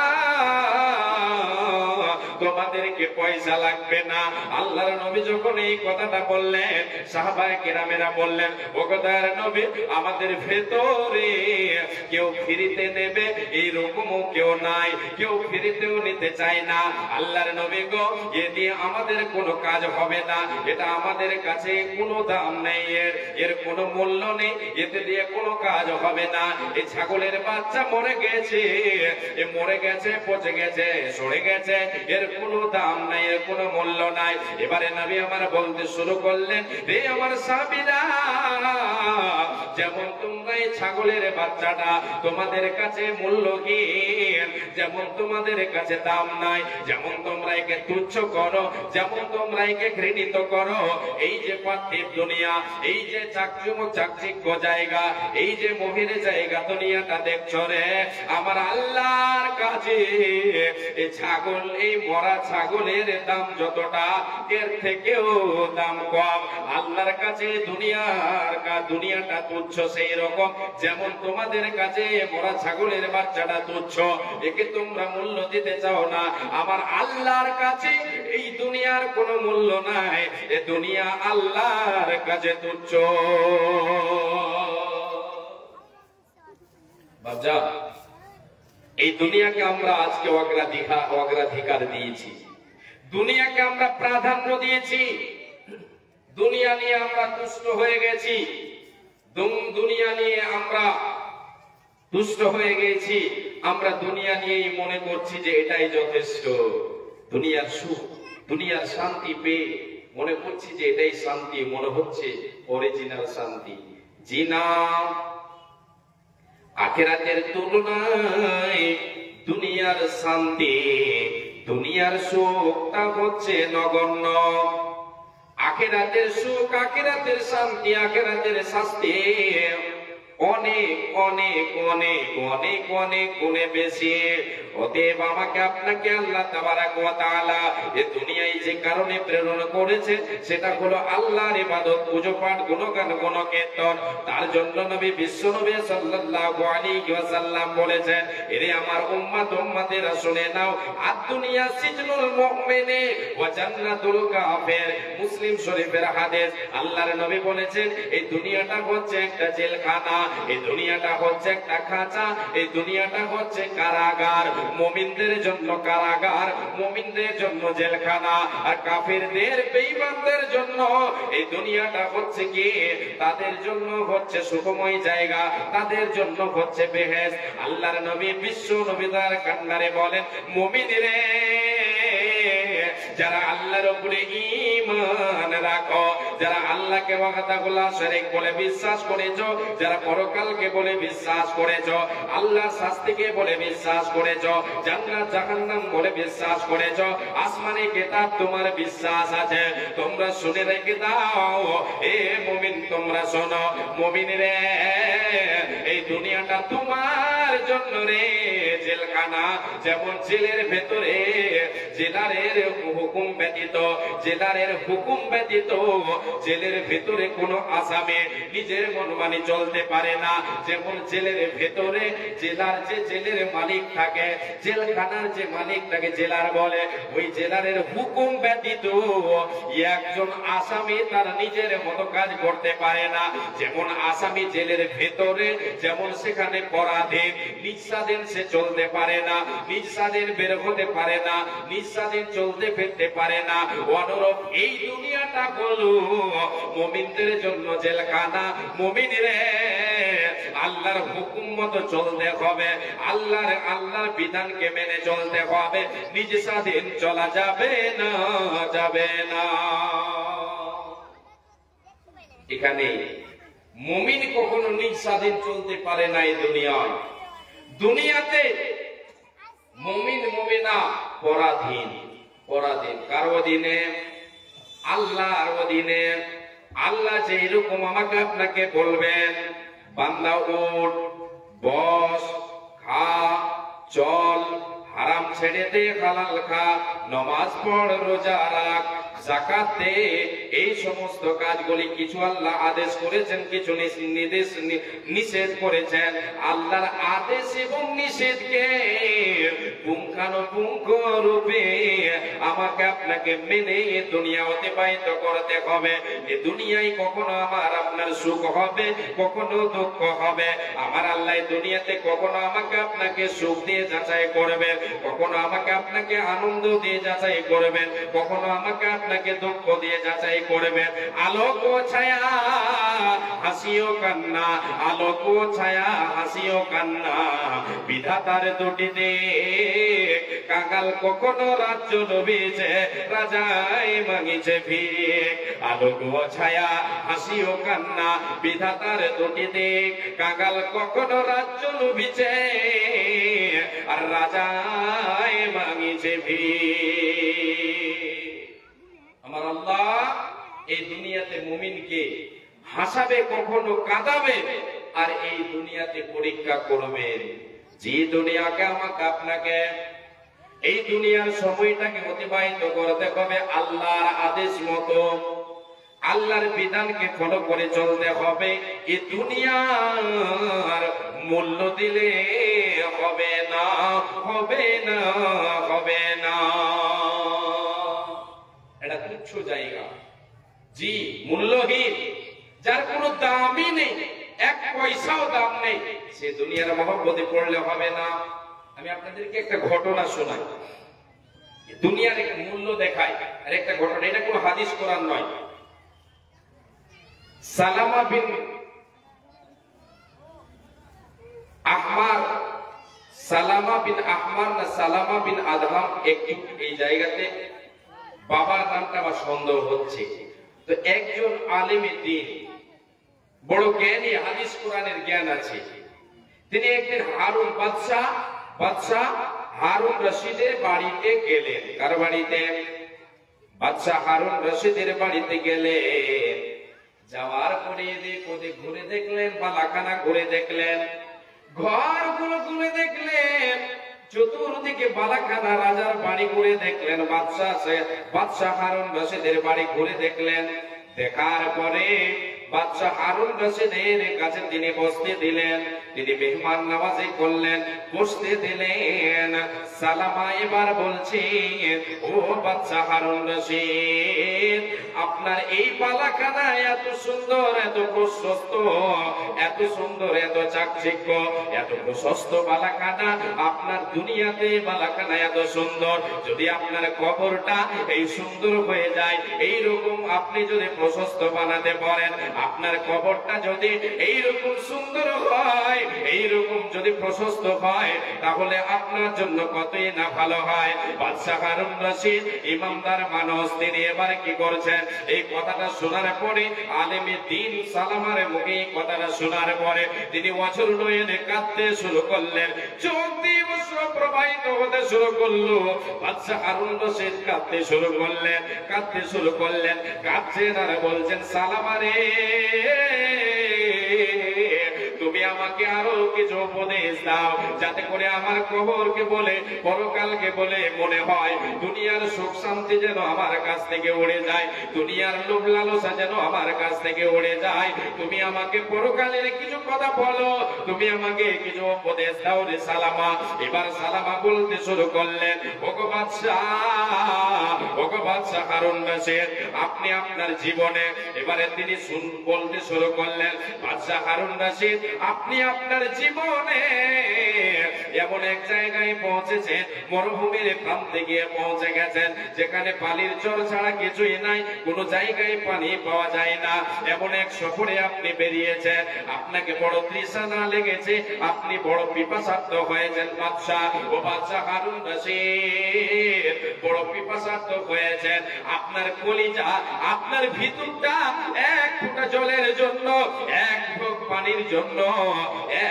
[SPEAKER 1] তোমাদেরকে পয়সা লাগবে না। আল্লাহর নবী যখন এই কথাটা বললেন, সাহাবায়ে কেরামেরা বললেন, ও দয়ার নবী, আমাদের ভেতরে কেউ ফ্রিতে নেবে এইরকমও কেউ নাই, কেউ ফ্রিতেও নিতে চায় না। আল্লাহর নবী গো, এ দিয়ে আমাদের কোনো কাজ হবে না, এটা আমাদের কাছে কোনো দাম নেই, এর কোনো মূল্য নেই, এতে দিয়ে কোনো কাজ হবে না। এই ছাগলের বাচ্চা মরে গেছে, এ মরে গেছে, পচে গেছে, সরে গেছে, এর কোনো দাম নাই, এর কোনো মূল্য নাই। এবারে নবী আমার বলতে শুরু করলেন, রে আমার সাহাবীরা, যেমন তোমরা এই ছাগলের বাচ্চাটা তোমাদের কাছে মূল্যহীন, যেমন তোমাদের কাছে দাম নাই, যেমন তোমরা একে তুচ্ছ করো, যেমন তোমরা একে ঘৃণিত করো, এই যে পার্থিব দুনিয়া, এই যে চাকচিক্য জায়গা, এই যে মোহের জায়গা দুনিয়াটা দেখছো রে, আমার আল্লাহর কাছে এই ছাগল, এই মরা ছাগলের দাম যতটা, এর থেকেও দাম কম। আল্লাহর কাছে দুনিয়াটা তুচ্ছ, সেই রকম যেমন তোমাদের কাছে মরা ছাগলের বাচ্চাটা তুচ্ছ, একে তোমরা মূল্য দিতে চাও না, আমার আল্লাহর কাছে এই দুনিয়ার কোনো মূল্য নাই, এ দুনিয়া আল্লাহর কাছে তুচ্ছ। বাবা, এই দুনিয়াকে আমরা আজকে অগ্রাধিকার দিয়েছি, দুনিয়াকে আমরা প্রাধান্য দিয়েছি, দুনিয়া নিয়ে আমরা তুষ্ট হয়ে গেছি, দুনিয়া নিয়ে আমরা তুষ্ট হয়ে গেছি, আমরা দুনিয়া নিয়েই মনে করছি যে এটাই যথেষ্ট। দুনিয়ার সুখ, দুনিয়ার শান্তি পেয়ে মনে করছি যে এটাই শান্তি, মনে হচ্ছে অরিজিনাল শান্তি। জি না, আখিরাতের তুলনায় দুনিয়ার শান্তি, দুনিয়ার সুখটা হচ্ছে নগণ্য। আখিরাতের সুখ, আখিরাতের শান্তি, আখিরাতের শাস্তি অনেক অনেক অনেক অনেক অনেক গুণে বেশি। অতএব আমাকে আপনাকে আল্লাহ তাবারাক ওয়া তাআলা এই দুনিয়ায় যে কারণে প্রেরণ করেছে, সেটা হলো আল্লাহর ইবাদত, পূজা পাঠ, গুণগান, গুণকীর্তন। তার জন্য নবী, বিশ্ব নবী সাল্লাল্লাহু আলাইহি ওয়াসাল্লাম বলেছেন, এরে আমার উম্মতেরা শুনে নাও, আদ-দুনিয়া সিজনুল মুমিনি ওয়া জান্নাতুল কাফির। মুসলিম শরীফের হাদিস। আল্লাহর নবী বলেছেন, এই দুনিয়াটা হচ্ছে একটা জেলখানা, এই দুনিয়াটা হচ্ছে একটা খাঁচা, এই দুনিয়াটা হচ্ছে কারাগার। মুমিনদের জন্য কারাগার, মুমিনদের জন্য জেলখানা, আর কাফিরদের, বেঈমানদের জন্য এই দুনিয়াটা হচ্ছে কি, তাদের জন্য হচ্ছে সুখময় জায়গা, তাদের জন্য হচ্ছে বেহেশত। আল্লাহর নবী, বিশ্ব নবী তার কান্নারে বলেন, মুমিনরে, যারা আল্লাহর উপরে ঈমান রাখো, যারা আল্লাহকে ওয়াহদাহুল শারীক বলে বিশ্বাস করেছো, যারা পরকালকে বলে বিশ্বাস করেছো, আল্লাহর শাস্তিকে বলে বিশ্বাস করেছো, জান্নাত জাহান্নাম বলে বিশ্বাস করেছো, আসমানি কিতাব তোমার বিশ্বাস আছে, তোমরা শুনে রেখে দাও, এ মুমিন তোমরা শোনো, মুমিন রে, এই দুনিয়াটা তোমার জন্য রে জেলখানা। যেমন জেলের ভেতরে জেলারের হুকুম ব্যতীত, জেলারের হুকুম ব্যতীত জেলের ভেতরে কোনো আসামি নিজের মনমানি চলতে পারে না। যেমন জেলের ভেতরে জেলের মালিক থাকে, জেলখানার যে মালিক থাকে জেলার বলে, ওই জেলারের হুকুম ব্যতীত একজন আসামি তার নিজের মতো কাজ করতে পারে না। যেমন আসামি জেলের ভেতরে, যেমন সেখানে পরাধীন, নিজ স্বাধীন সে চলতে পারে না, নিজ স্বাধীন বের হতে পারে না, নিজ স্বাধীন চলতে ফিরতে পারে না। অনুরূপ এই দুনিয়াটা হলো মুমিনদের জন্য জেলখানা। মুমিন রে, আল্লাহর হুকুম মতো চলতে হবে, আল্লাহর বিধানকে মেনে চলতে হবে, নিজ স্বাধীন চলা যাবে না, যাবে না। এখানে মুমিন কখনো নিজ স্বাধীন চলতে পারে না এই দুনিয়ায়। দুনিয়াতে মুমিন মুমিনা পরাধীন, পরাধীন কার অধীনে? আল্লাহর অধীনে। আল্লাহ যে এরকম আমাকে আপনাকে বলবেন, বান্দা উঠ, বস, খা, চল, হারাম ছেড়ে দে, হালাল খা, নামাজ পড়, রোজা রাখ, যাকাত দে, এই সমস্ত কাজগুলি কিছু আল্লাহ আদেশ করেছেন, কিছু নিষেধ করেছেন। আল্লাহর আদেশ এবং নিষেধকে পুঙ্খানুপুঙ্খ রূপে আমাকে আপনাকে মেনে দুনিয়া অতিবাহিত করতে হবে। এ দুনিয়ায় কখনো আমার আপনার সুখ হবে, কখনো দুঃখ হবে। আমার আল্লাহ দুনিয়াতে কখনো আমাকে আপনাকে সুখ দিয়ে যাচাই করবেন, কখনো আমাকে আপনাকে আনন্দ দিয়ে যাচাই করবেন, কখনো আমাকে আপনাকে দুঃখ দিয়ে যাচাই করবেন। আলোক ও ছায়া, হাসিও কান্না, আলোক ও ছায়া, হাসিও কান্না, বিধাতার দুটি দিক। কাঙাল কখনো রাজ্য লুভিছে, রাজাই মাগিছে ভিক। আলোক ও ছায়া, হাসিও কান্না, বিধাতার দুটি দিক। কাঙাল কখনো রাজ্য লুভিছে, আর রাজাই মাগিছে ভিক। আমার আল্লাহ এই দুনিয়াতে মুমিনকে হাসাবে, কখনো কাঁদাবে, আর এই দুনিয়াতে পরীক্ষা করবেন। যে দুনিয়াকে আমাকে আপনাকে এই দুনিয়ার সময়টাকে অতিবাহিত করতে হবে আল্লাহর আদেশ মতো, আল্লাহর বিধানকে ফলো করে চলতে হবে। এই দুনিয়ার মূল্য দিলে হবে না, হবে না, হবে না। এটা তুচ্ছ জায়গা, জি মূল্যহীন, যার কোনো দামই নেই, এক পয়সাও দাম নেই, সে দুনিয়ার মহব্বতে পড়লে হবে না। আমি আপনাদেরকে একটা ঘটনা শোনাই, দুনিয়ার এক মূল্য দেখায়। আর একটা ঘটনা, এটা কোনো হাদিস কোরআন নয়। সালামা বিন আহমার, সালামা বিন আহমার না সালামা বিন আদহাম, একটু এই জায়গাতে বাবার নামটা আমার সন্দেহ হচ্ছে। তো একজন আলেমে দ্বীন, বড় জ্ঞানী, হাদিস কোরআনের জ্ঞান আছে, তিনি একদিন হারুন বাদশাহ হারুন রশিদের বাড়িতে গেলেন। কার বাড়িতে? বাদশাহ হারুন রশিদের বাড়িতে গেলেন। যাওয়ার পরে এদিক ওদিক ঘুরে দেখলেন, বালাখানা ঘুরে দেখলেন, ঘরগুলো ঘুরে দেখলেন, চতুর্দিকে বালাখানা, রাজার বাড়ি ঘুরে দেখলেন, বাদশাহ হারুন রশিদের বাড়ি ঘুরে দেখলেন। দেখার পরে বাদশাহ হারুন রশিদের কাছে তিনি বসতে দিলেন, তিনি মেহমান নওয়াজি করলেন, বসতে দিলেন। সালামা এবার বলছেন, ও বাদশাহ হারুন রশিদ, আপনার এই বালাখানা এত সুন্দর, এত প্রশস্ত, এত সুন্দর, এত চাকচিক্য, এত প্রশস্ত বালাখানা, আপনার দুনিয়াতে বালাখানা এত সুন্দর, যদি আপনার কবরটা এই সুন্দর হয়ে যায়, এইরকম আপনি যদি প্রশস্ত বানাতে পারেন, আপনার কবরটা যদি এইরকম সুন্দর হয়, এইরকম যদি প্রশস্ত হয়, তাহলে আপনার জন্য কতই না ভালো হয়। বাদশাহ হারুন রশিদ ইমানদার মানুষ, তিনি এবার কি করছেন, এই কথাটা শোনার পরে আলেমে দ্বীন সালামার মুখে এই কথাটা শোনার পরে তিনি অঝর নয়নে কাঁদতে শুরু করলেন, চোখ দিয়ে অশ্রু প্রবাহিত হতে শুরু করলো। বাদশাহ হারুন রশিদ কাঁদতে শুরু করলেন, কাঁদতে শুরু করলেন, কাঁদছেন আর বলছেন, সালামারে, তুমি আমাকে আরো কিছু উপদেশ দাও, যাতে করে আমার কবরকে বলে, পরকালকে বলে মনে হয় দুনিয়ার সুখ শান্তি যেন আমার কাছ থেকে উড়ে যায়, দুনিয়ার লোভ লালসা যেন আমার কাছ থেকে উড়ে যায়। তুমি আমাকে পরকালের কিছু কথা বলো, তুমি আমাকে কিছু উপদেশ দাও রে সালামা। এবার সালামা বলতে শুরু করলেন, ওগো বাদশাহ হারুন রশিদ, আপনি আপনার জীবনে, এবারে তিনি বলতে শুরু করলেন, বাদশাহ হারুন রশিদ, আপনি আপনার জীবনে এমন এক জায়গায় পৌঁছেছেন, মরুভূমির প্রান্তে গিয়ে পৌঁছে গেছেন, যেখানে বালির চর ছাড়া কিছুই নাই, কোনো জায়গায় পানি পাওয়া যায় না। এমন এক সফরে আপনি বেরিয়েছেন, আপনাকে বড় তৃষ্ণা লেগেছে, আপনি বড় পিপাসার্থ হয়েছেন বাদশাহ। ও বাদশাহ হারুন রশিদ, বড় পিপাসার্থ হয়েছেন। আপনার কলিজা, আপনার ভিতরটা এক ফোঁটা জলের জন্য, এক ঢোক পানির জন্য,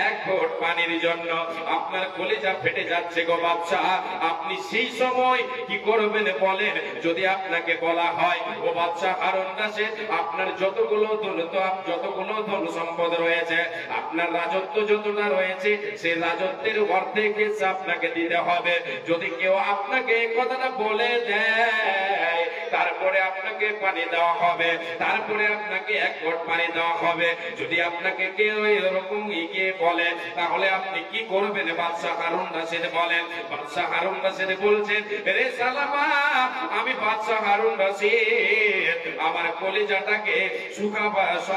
[SPEAKER 1] এক ঘোট পানির জন্য আপনার কলিজা ফেটে যাচ্ছে গো বাদশাহ। আপনি সেই সময় কি করবেন বলেন? যদি আপনাকে বলা হয় ও বাদশাহ হারুন রশিদ, আপনার যতগুলো ধন সম্পদ রয়েছে, আপনার রাজত্ব যতটা রয়েছে, সেই রাজত্বের অর্ধেক হিস্সা আপনাকে দিতে হবে। যদি কেউ আপনাকে এই কথাটা বলে দেয়, তারপরে আপনাকে পানি দেওয়া হবে, তারপরে আপনাকে এক ঘট পানি দেওয়া হবে। যদি আপনাকে কেউ এরকম গিয়ে বলে, তাহলে আপনি কি করবেন? বাদশাহ হারুন রশিদ বলেন। বাদশাহ হারুন রশিদ বলছেন, রে সালামা, আমি বাদশাহ হারুন রশিদ আমার কলিজাটাকে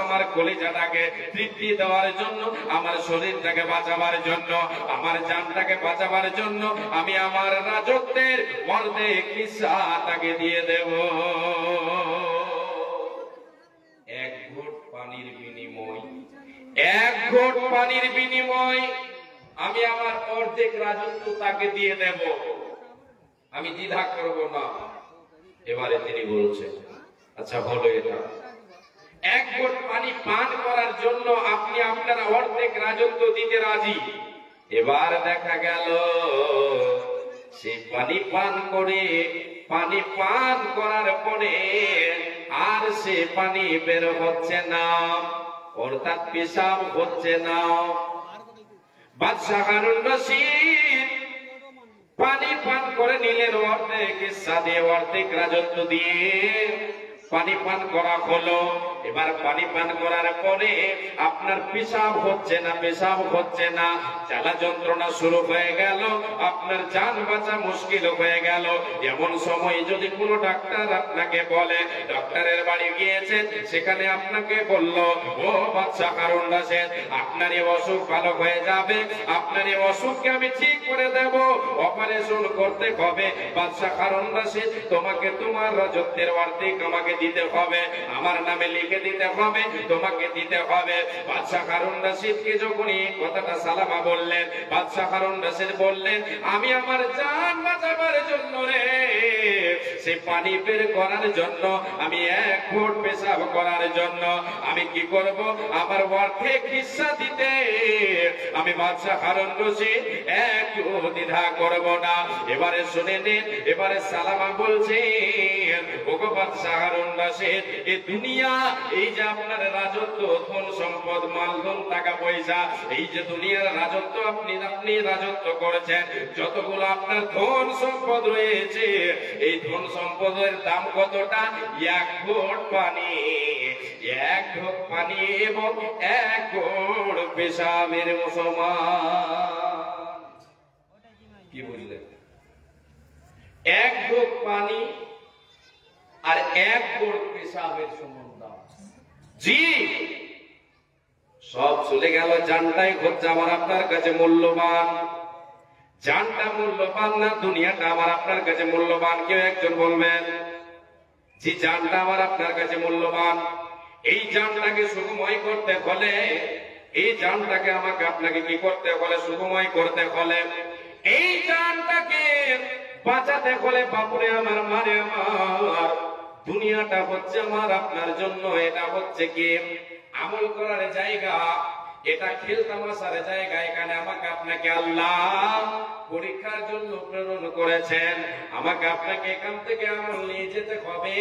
[SPEAKER 1] আমার কলিজাটাকে তৃপ্তি দেওয়ার জন্য, আমার শরীরটাকে বাঁচাবার জন্য, আমার জানটাকে বাঁচাবার জন্য আমি আমার রাজত্বের অর্ধেক হিস্সা তাকে দিয়ে দেব। এক ঘট পানির বিনিময়, এক ঘট পানির বিনিময় আমি আমার অর্ধেক রাজত্ব তাকে দিয়ে দেব, আমি দ্বিধা করব না। এবারে তিনি বলছেন, আচ্ছা বলো, এটা এক ঘট পানি পান করার জন্য আপনি আপনার অর্ধেক রাজত্ব দিতে রাজি? এবার দেখা গেল সে পানি পান করে, পানি পান করার পরে আর সে পানি বের হচ্ছে না, অর্থাৎ পেশাব হচ্ছে না। বাদশাহ হারুন রশিদ পানি পান করে নিলেন, অর্ধেক হিস্সা দিয়ে, অর্ধেক রাজত্ব দিয়ে পানি পান করা হলো। এবার পানি পান করার পরে আপনার পেশাব হচ্ছে না, পেশাব হচ্ছে না, জ্বালা যন্ত্রণা শুরু হয়ে গেল, আপনার জান বাঁচা মুশকিল হয়ে গেল। এমন সময় যদি কোনো ডাক্তার আপনাকে বলে, ডাক্তারের বাড়ি গিয়েছেন, সেখানে আপনাকে বলল, ও বাদশাহ হারুন রশিদ, আপনার এই অসুখ ভালো হয়ে যাবে, আপনার এই অসুখকে আমি ঠিক করে দেব, অপারেশন করতে হবে। বাদশাহ হারুন রশিদ, তোমাকে তোমার রাজত্বের অর্ধেক আমাকে দিতে হবে, আমার নামে লিখে দিতে হবে, তোমাকে দিতে হবে। বাদশাহ হারুন রশিদকে যখন এই কথাটা সালামা বললেন, বাদশাহ হারুন রশিদ বললেন, আমি আমার জান বাঁচাবার জন্য রে, সে পানি বের করার জন্য, আমি এক ঘট পেশাব করার জন্য আমি কি করব? আমার অর্ধেক হিস্সা দিতে আমি বাদশাহ হারুন রশিদ একটু দ্বিধা করব না। এবারে শুনে নিন, এবারে সালামা বলছেন, ওগো বাদশাহ হারুন রশিদ, এই দুনিয়া, এই যে আপনার রাজত্ব, ধন সম্পদ, মালধন, টাকা পয়সা, এই যে দুনিয়ার রাজত্ব আপনি রাজত্ব করেছেন, যতগুলো আপনার ধন সম্পদ রয়েছে, এই ধন সম্পদের দাম কতটা? এক ঘট পানি, এক ঢোক পানি এবং এক ঘট পেশাবের সমান। কি বুঝলেন? এক ঢোক পানি আর এক ঘট পেশাবের সমান দাম। জি, সব চলে গেল, জানটাই হচ্ছে আমার আপনার কাছে মূল্যবান। জানটা মূল্যবান না দুনিয়াটা আমার আপনার কাছে মূল্যবান? কেউ একজন বলবেন, যে জানটা আমার আপনার কাছে মূল্যবান। এই জানটাকে সুখময় করতে হলে, এই জানটাকে আমাকে আপনাকে কি করতে হলে? সুখময় করতে হলে, এই জানটাকে বাঁচাতে হলে, বাপুরে আমার, মারে আমার, দুনিয়াটা হচ্ছে আমার আপনার জন্য, এটা হচ্ছে কি আমল করার জায়গা, এটা খেলতামাশার জায়গা। এখানে আমাকে আপনাকে আল্লাহ পরীক্ষার জন্য প্রেরণ করেছেন, আমাকে আপনাকে এখান থেকে আমল নিয়ে যেতে হবে,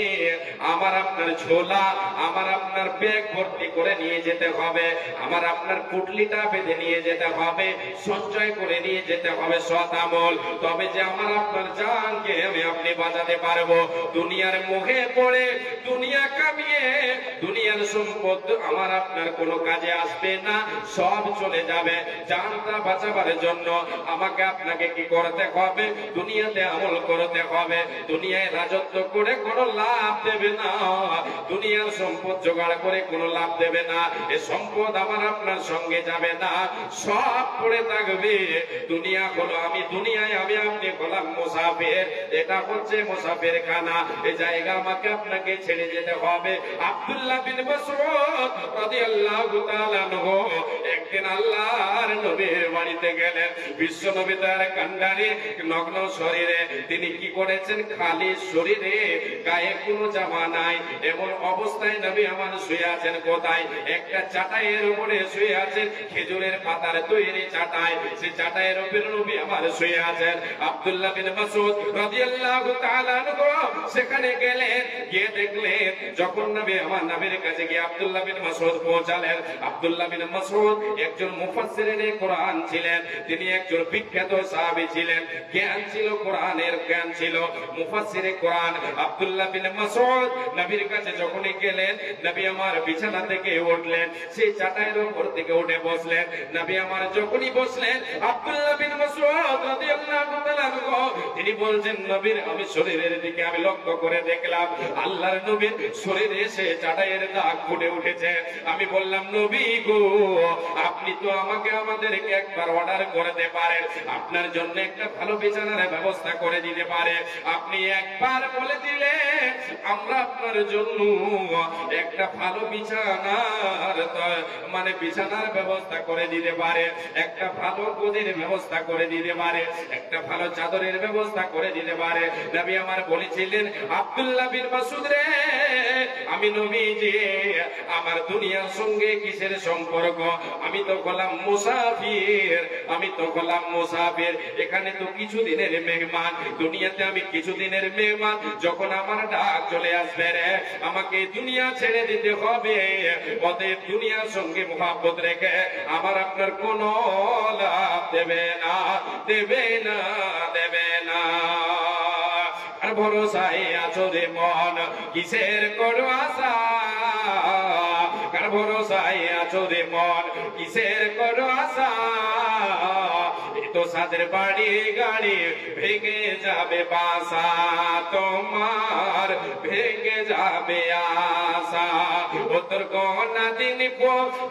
[SPEAKER 1] আমার আপনার ঝোলা, আমার আপনার ব্যাগ ভর্তি করে নিয়ে যেতে হবে, আমার আপনার পুটলিটা বেঁধে নিয়ে যেতে হবে, সঞ্চয় করে নিয়ে যেতে হবে সৎ আমল, তবে যে আমার আপনার জানকে আমি আপনি বাঁচাতে পারবো। দুনিয়ার মুখে পড়ে, দুনিয়া কামিয়ে, দুনিয়ার সম্পদ আমার আপনার কোনো কাজে আসবে না, সব চলে যাবে। জানটা বাঁচাবার জন্য আমাকে আপনাকে আপনাকে কি করতে হবে? দুনিয়াতে আমল করতে হবে। দুনিয়ায় রাজত্ব করে কোনো লাভ দেবে না, দুনিয়ার সম্পদ জোগাড় করে কোনো লাভ দেবে না। এ সম্পদ আমার আপনার সঙ্গে যাবে না, সব পড়ে থাকবে। দুনিয়া হলো আমি, দুনিয়ায় আমি আপনি হলাম মুসাফির। এটা হচ্ছে মুসাফির খানা। এই জায়গা আমাকে আপনাকে ছেড়ে যেতে হবে। আব্দুল্লাহ বিন মাসউদ রাদিয়াল্লাহু তাআলা আনহু একদিন আল্লাহর নবীর বাড়িতে গেলেন। বিশ্ব নবী তার কান্ডারি নগ্ন শরীরে, তিনি কি করেছেন? খালি শরীরে, গায়ে কোনো জামা নাই, এমন অবস্থায় নবী আমার শুয়ে আছেন। কোথায়? একটা চাটাইয়ের উপরে শুয়ে আছেন, খেজুরের পাতার তৈরি চাটাই। সেই চাটাইয়ের উপরে নবী আমার শুয়ে আছেন। আব্দুল্লাহ বিন মাসউদ রাদিয়াল্লাহু তাআলা আনহু সেখানে গেলেন, গিয়ে দেখলেন যখন নবী আমার নবীর কাছে গিয়ে আব্দুল্লাহ বিন মাসউদ পৌঁছালেন। আব্দুল্লাহ বিন মাসউদ একজন মুফাসসিরে কোরআন ছিলেন, তিনি একজন বিখ্যাত সাহাবী ছিলেন, জ্ঞান ছিল, কোরআনের জ্ঞান ছিল, মুফাসসিরে কোরআন। আব্দুল্লাহ বিন মাসউদ নবীর কাছে যখনই গেলেন, নবী আমার বিছানা থেকে উঠলেন, সেই চাটাইয়ের উপর থেকে উঠে বসলেন। নবী আমার যখনই বসলেন, আব্দুল্লাহ বিন মাসউদ রাদিয়াল্লাহু তাআলা আনহু তিনি বলছেন, নবীর আমি শরীরের দিকে আমি লক্ষ্য করে দেখলাম আল্লাহর নবীর শরীরে সে চাটাইয়ের দাগ ফুটে উঠেছে। আমি বললাম, নবী গো, আপনি তো আমাকে আমাদেরকে একবার অর্ডার করতে পারেন, আপনার জন্য একটা ভালো বিছানার ব্যবস্থা করে দিতে পারে। আপনি একবার বলে দিলে আমরা আপনার জন্য একটা ভালো বিছানার ব্যবস্থা করে দিতে পারে, একটা ভালো গদির ব্যবস্থা করে দিতে পারে, একটা ভালো চাদরের ব্যবস্থা করে দিতে পারে। নবী আমার বলেছিলেন, আব্দুল্লাহ বিন মাসউদ রে, আমি নবীজি, আমার দুনিয়ার সঙ্গে কিসের সম্পর্ক? আমি তো হলাম মুসাফির, আমি তো হলাম মুসাফির, এখানে তো কিছুদিনের মেহমান, দুনিয়াতে আমি কিছুদিনের মেহমান। যখন আমার ডাক চলে আসবে রে, আমাকে দুনিয়া ছেড়ে দিতে হবে। অতএব দুনিয়ার সঙ্গে মুহাব্বত রেখে আমার আপনার কোনো লাভ দেবে না, দেবে না, দেবে না। আর ভরসায় আছো রে মন, কিসের করো আশা? কার ভরসায় আছো রে মন, কিসের করো আশা? তো সাদের বাড়ি গাড়ি ভেঙে যাবে বাসা, তোমার ভেঙে যাবে আশা। উত্তর কোনা দিন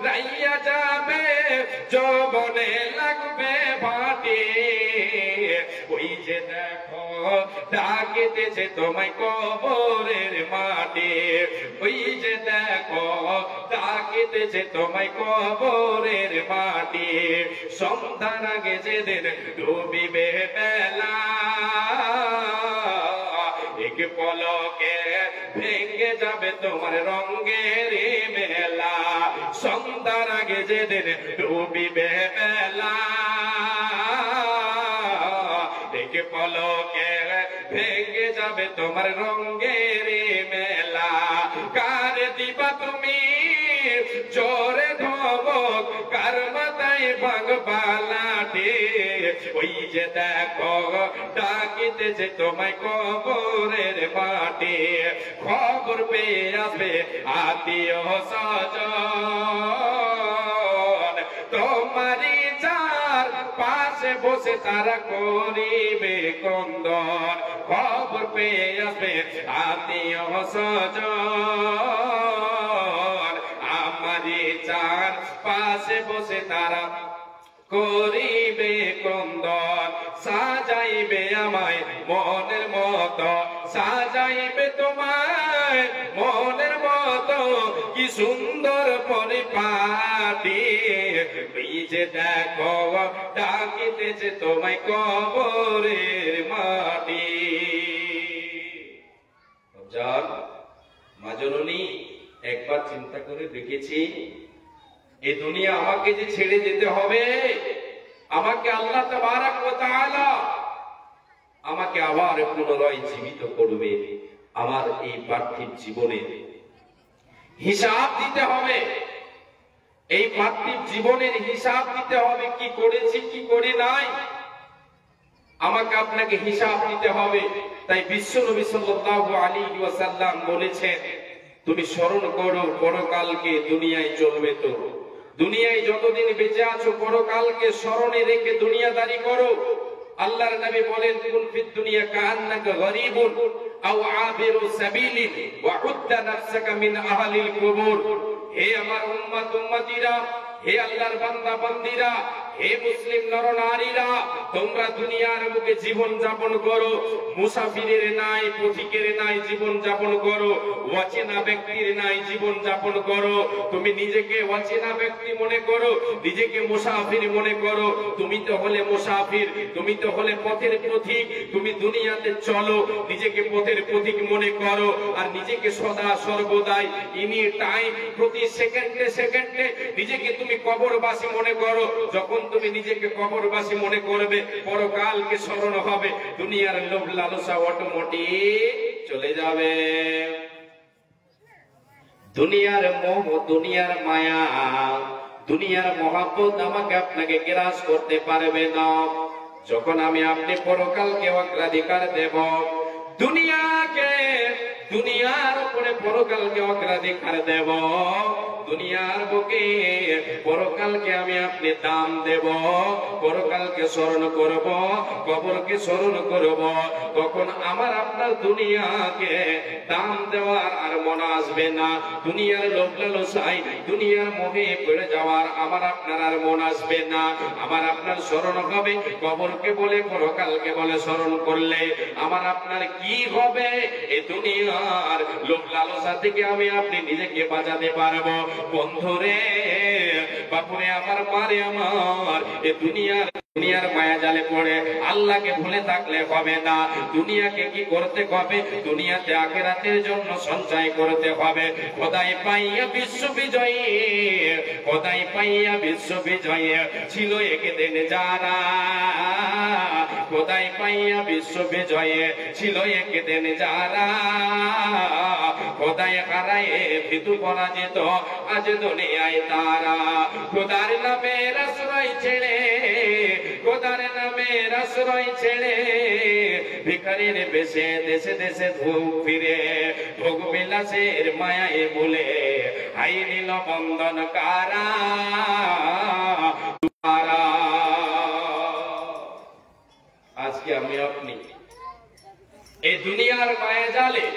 [SPEAKER 1] রাইয়া যাবে, যৌবনে লাগবে ভাটি। ওই যে দেখো ডাকিতেছে তোমায় কবরের মাটি, ওই যে দেখো ডাকিতেছে তোমায় কবরের মাটি। সন্ধ্যার আগে যেদিন ডুবিবে বেলা, এক পলকে ভেঙে যাবে তোমার রঙের মেলা। সন্ধ্যার আগে যেদিন ডুবিবে বেলা, এক পলকে ভেঙে যাবে তোমার রঙের মেলা। কার দিবা তুমি জোরে ধমক, কার মাথায় ভাঙবা লাঠি? ওই যে দেখো ডাকিতেছে তোমায় কবরের মাটি। খবর পেয়ে আসবে আত্মীয় স্বজন, তোমারই যার পাশে বসে তারা করিবে ক্রন্দন। খবর পেয়ে আসবে আত্মীয় স্বজন, আমারই চার পাশে বসে তারা করিবে ক্রন্দন। সাজাইবে আমায় মনের মতো, সাজাইবে তোমায় মনের মতো, কি সুন্দর পরিপাটি। এই যে দেখো ডাকিতেছে তোমায় কবরের মাটি। জান মা জননী, একবার চিন্তা করে দেখেছি, এই দুনিয়া আমাকে যে ছেড়ে যেতে হবে, আমাকে আল্লাহ তাবারক ওয়া তাআলা আমাকে আবার পুনরায় জীবিত করবে। আমার এই পার্থিব জীবনে হিসাব দিতে হবে, এই পার্থিব জীবনের হিসাব দিতে হবে, কি করেছি কি করি নাই, আমাকে আপনাকে হিসাব দিতে হবে। তাই বিশ্বনবী সাল্লাল্লাহু আলাইহি ওয়াসাল্লাম বলেছেন, তুমি স্মরণ করো পরকালকে, দুনিয়ায় চলবে তো। দুনিয়ায় যতদিন বেঁচে আছো পরকালকে স্মরণে রেখে দুনিয়াদারি করো। আল্লাহর নবী বলেন, কুন ফিদ দুনিয়া কাআন্নাকা গরীবুন আও আবিরু সাবিলিন ওয়া উদ্দা নাফসাকা মিন আহলিল কুবুর। হে আমার উম্মত উম্মতিরা, হে আল্লাহর বান্দা বান্দীরা, হে মুসলিম নরনারীরা, তোমরা দুনিয়ার বুকে জীবন যাপন করো, মুসাফিরের নাই, পথিকের নাই জীবন যাপন করো, অচেনা ব্যক্তির নাই জীবন যাপন করো। তুমি নিজেকে অচেনা ব্যক্তি মনে করো, নিজেকে মুসাফির মনে করো। তুমি তো হলে মুসাফির, তুমি তো হলে পথের পথিক। তুমি দুনিয়াতে চলো, নিজেকে পথের পথিক মনে করো, আর নিজেকে সদা সর্বদাই এনি টাইম, প্রতি সেকেন্ডে সেকেন্ডে নিজেকে তুমি কবরবাসী মনে করো। যখন তুমি নিজেকে কবরবাসী মনে করবে, পরকালকে স্মরণ হবে, দুনিয়ার লোভ লালসা অটোমেটিক চলে যাবে। দুনিয়ার মোহ, দুনিয়ার মায়া, দুনিয়ার মহব্বত আমাকে আপনাকে গ্রাস করতে পারবে না। যখন আমি আপনি পরকালকে অগ্রাধিকার দেব, দুনিয়াকে, দুনিয়ার উপরে পরকালকে অগ্রাধিকার দেব, দুনিয়ার বুকে পরকালকে আমি আপনি দাম দেব, পরকালকে স্মরণ করব, কবরকে স্মরণ করব, তখন আমার আপনার দুনিয়াকে দাম দেওয়ার আর মন আসবে না। দুনিয়ার লোভ লালসায়, দুনিয়ার মোহে পড়ে যাওয়ার আমার আপনার আর মন আসবে না। আমার আপনার স্মরণ হবে, কবরকে বলে পরকালকে বলে স্মরণ করলে আমার আপনার কি হবে? এই দুনিয়ার লোভ লালসা থেকে আমি আপনি নিজেকে বাঁচাতে পারবো। বন্ধুরে, বাপুরে আমার, মারে আমার, এ দুনিয়ার মায়া জালে পড়ে আল্লাহকে ভুলে থাকলে হবে না। দুনিয়াকে কি করতে হবে? দুনিয়াতে আখিরাতের জন্য সঞ্চয় করতে হবে। খোদাই পাইয়া বিশ্ব বিজয়ী, খোদাই পাইয়া বিশ্ব বিজয়ী ছিল একদিন যারা, খোদাই পাইয়া বিশ্ব বিজয়ী ছিল একদিন যারা, খোদাই হারায় ভীতু পরাজিত আজ দুনিয়ায় তারা। খোদার নামের আশ্রয় ছেড়ে, খোদার নামের আশ্রয় ছেড়ে ভিখারির বেশে দেশে দেশে ধূপ ফিরে, ভোগ বিলাসের মায়ায় বলে হাই নীল বন্ধন কারা। আজকে আমি আপনি এই দুনিয়ার মায়া জালে,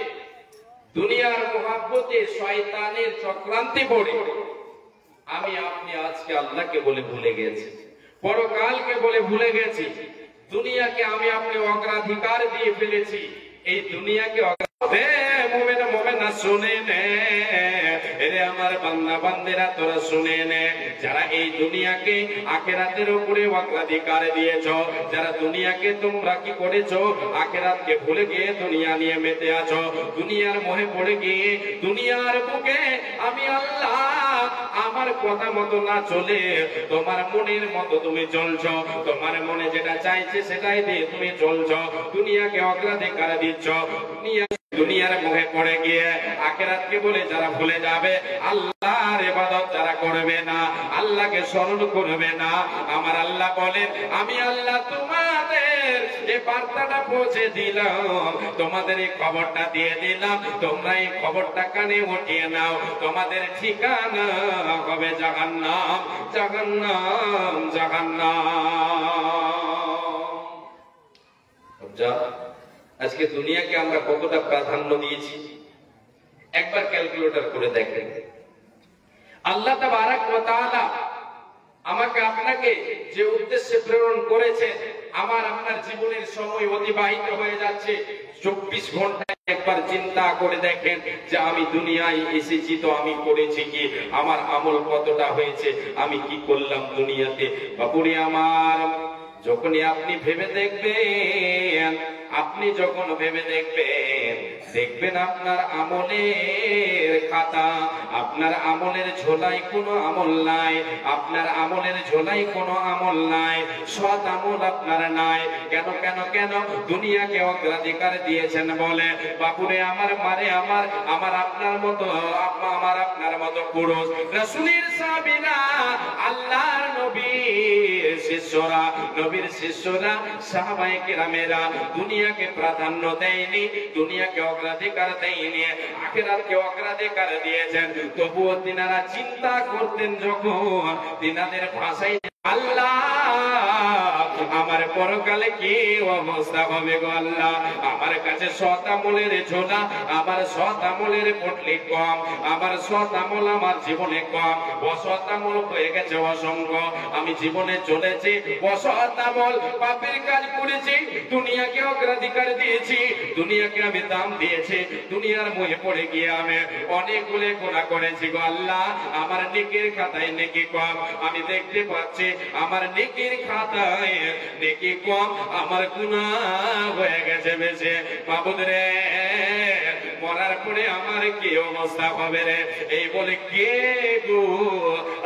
[SPEAKER 1] দুনিয়ার মহাব্বতে শয়তানের চক্রান্তে পড়ে আমি আপনি আজকে আল্লাহকে বলে ভুলে গেছি, পরকালকে বলে ভুলে গেছি। দুনিয়াকে আমি আপনি অগ্রাধিকার দিয়ে ফেলেছি। এই দুনিয়াকে মোমেনা মোমেনা শুনে নে, এরে আমার বান্দা বান্দেরা তোরা শুনে নে, যারা এই দুনিয়াকে আখিরাতের উপরে অগ্রাধিকার দিয়েছ, যারা দুনিয়াকে তোমরা কি করেছ? আখিরাতকে ভুলে গিয়ে দুনিয়া নিয়ে মেতে আছো, দুনিয়ার মোহে পড়ে গিয়ে দুনিয়ার বুকে আমি আল্লাহ আমার কথা মতো না চলে তোমার মনের মতো তুমি চলছ, তোমার মনে যেটা চাইছে সেটাই দিয়ে তুমি চলছ, দুনিয়াকে অগ্রাধিকার দিচ্ছ। দুনিয়ার মুখে পড়ে গিয়ে আখিরাতকে বলে যারা ভুলে যাবে, আল্লাহর ইবাদত যারা করবে না, আল্লাহকে স্মরণ করবে না, আমার আল্লাহ বলেন আমি আল্লাহ তোমাদের এই বার্তাটা পৌঁছে দিলাম, তোমাদের এই খবরটা দিয়ে দিলাম, তোমরা এই খবরটা কানে উঠিয়ে নাও, তোমাদের ঠিকানা হবে জাহান্নাম, জাহান্নাম, জাহান্নাম। আজকে দুনিয়াকে আমরা কতটা প্রাধান্য দিয়েছি একবার ক্যালকুলেটর করে দেখেন। আল্লাহ তাবারাক ওয়া তাআলা আমাকে আপনাকে যে উদ্দেশ্যে প্রেরণ করেছে, আমার আপনার জীবনের সময় অতিবাহিত হয়ে যাচ্ছে 24 ঘন্টায়। একবার চিন্তা করে দেখেন যে আমি দুনিয়ায় এসেছি তো আমি করেছি কি, আমার আমল কতটা হয়েছে, আমি কি করলাম দুনিয়াতে। বাপুরে আমার, যখনই আপনি ভেবে দেখবেন, আপনি যখন ভেবে দেখবেন, দেখবেন আপনার আমলের খাতা, আপনার আমলের ঝোলায় কোনো আমল নাই, আপনার আমলের ঝোলায় কোনো আমল নাই, সৎ আমল আপনার নাই। কেন কেন কেন? দুনিয়াকে অগ্রাধিকার দিয়েছেন বলে। বাপুরে আমার, মারে আমার, আমার আপনার মতো, আমার আপনার মতো পুরুষ রাসূলের সাহাবীরা, আল্লাহর নবীর শিষ্যরা, নবীর শিষ্যরা, সাহাবায়ে কেরামেরা দুনিয়াকে প্রাধান্য দেয়নি, দুনিয়াকে অগ্রাধিকার দেয়নি, আখিরাতকে অগ্রাধিকার দিয়েছেন। তবুও তিনারা চিন্তা করতেন যখন, তিনাদের ভাষায় আল্লাহ আমার পরকালে কি অবস্থা হবে গো আল্লাহ। আমার কাছে 7 আমলের ঝোলা, আমার 7 আমলের পটলি কম, আমার 7 আমল আমার জীবনে কম, অসৎ আমল হয়ে গেছে অসংখ্য। আমি জীবনে চলেছি অসৎ আমল, পাপের কাজ করেছি, দুনিয়াকে অগ্রাধিকার দিয়েছি, দুনিয়াকে আমি দাম দিয়েছি, দুনিয়ার মোহে পড়ে গিয়ে আমি অনেকগুলো গুনাহ করেছি গো আল্লাহ। আমার নেকির খাতায় নেকি কম, আমি দেখতে পাচ্ছি আমার নেকির খাতায় নেকি কম, আমার গুনাহ হয়ে গেছে বেশি। মাবুদ রে, মরার পরে আমার কি অবস্থা হবে রে? এই বলে কে গো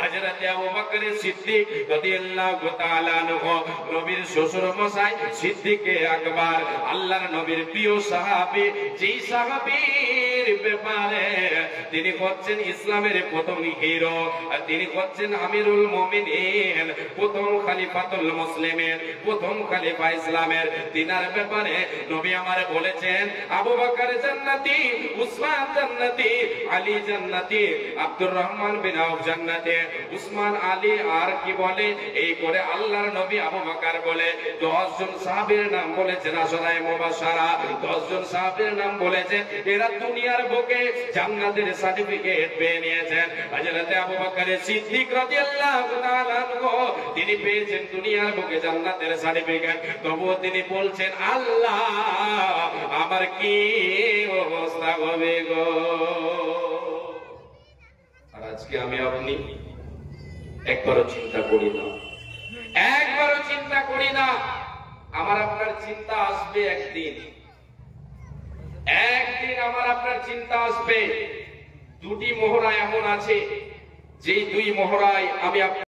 [SPEAKER 1] হযরত আবু বকর সিদ্দিক রাদিয়াল্লাহু তাআলা আনহু, নবীর শ্বশুর মশাই সিদ্দিকে আকবর, আল্লাহর নবীর প্রিয় সাহাবী, যেই সাহাবীর ব্যাপারে তিনি হচ্ছেন ইসলামের প্রথম হিরো, তিনি হচ্ছেন আমিরুল মুমিনিন, প্রথম খলিফাতুল মুসলিমের, প্রথম খলিফা ইসলামের। তিনার ব্যাপারে নবী আমার বলেছেন আবু বকর জান্নাতি, উসমান জান্নাতি, আলী জান্নাতি, আব্দুর রহমান বিন আউফ জান্নাতি, উসমান আলী আর কি বলে, এই করে আল্লাহর নবী আবু বকর বলে 10 জন সাহাবীর নাম বলেছেন, আশরায়ে মুবাশশারা 10 জন সাহাবীর নাম বলেছেন, এরা দুনিয়ার বুকে জান্নাতের সার্টিফিকেট পেয়ে নিয়েছেন। হযরত আবু বকর সিদ্দিক রাদিয়াল্লাহু তাআলা আনহু, তিনি পেয়েছেন দুনিয়ার বুকে জান্নাতের সার্টিফিকেট, তবুও তিনি বলছেন আল্লাহ আমার কি অবস্থা হবে গো। আর আজকে আমি আপনি একবারও চিন্তা করি না, একবারও চিন্তা করি না। আমার আপনার চিন্তা আসবে একদিন, একদিন আমার আপনার চিন্তা আসবে। দুটি মোহরা এমন আছে, যেই দুই মোহরায় আমি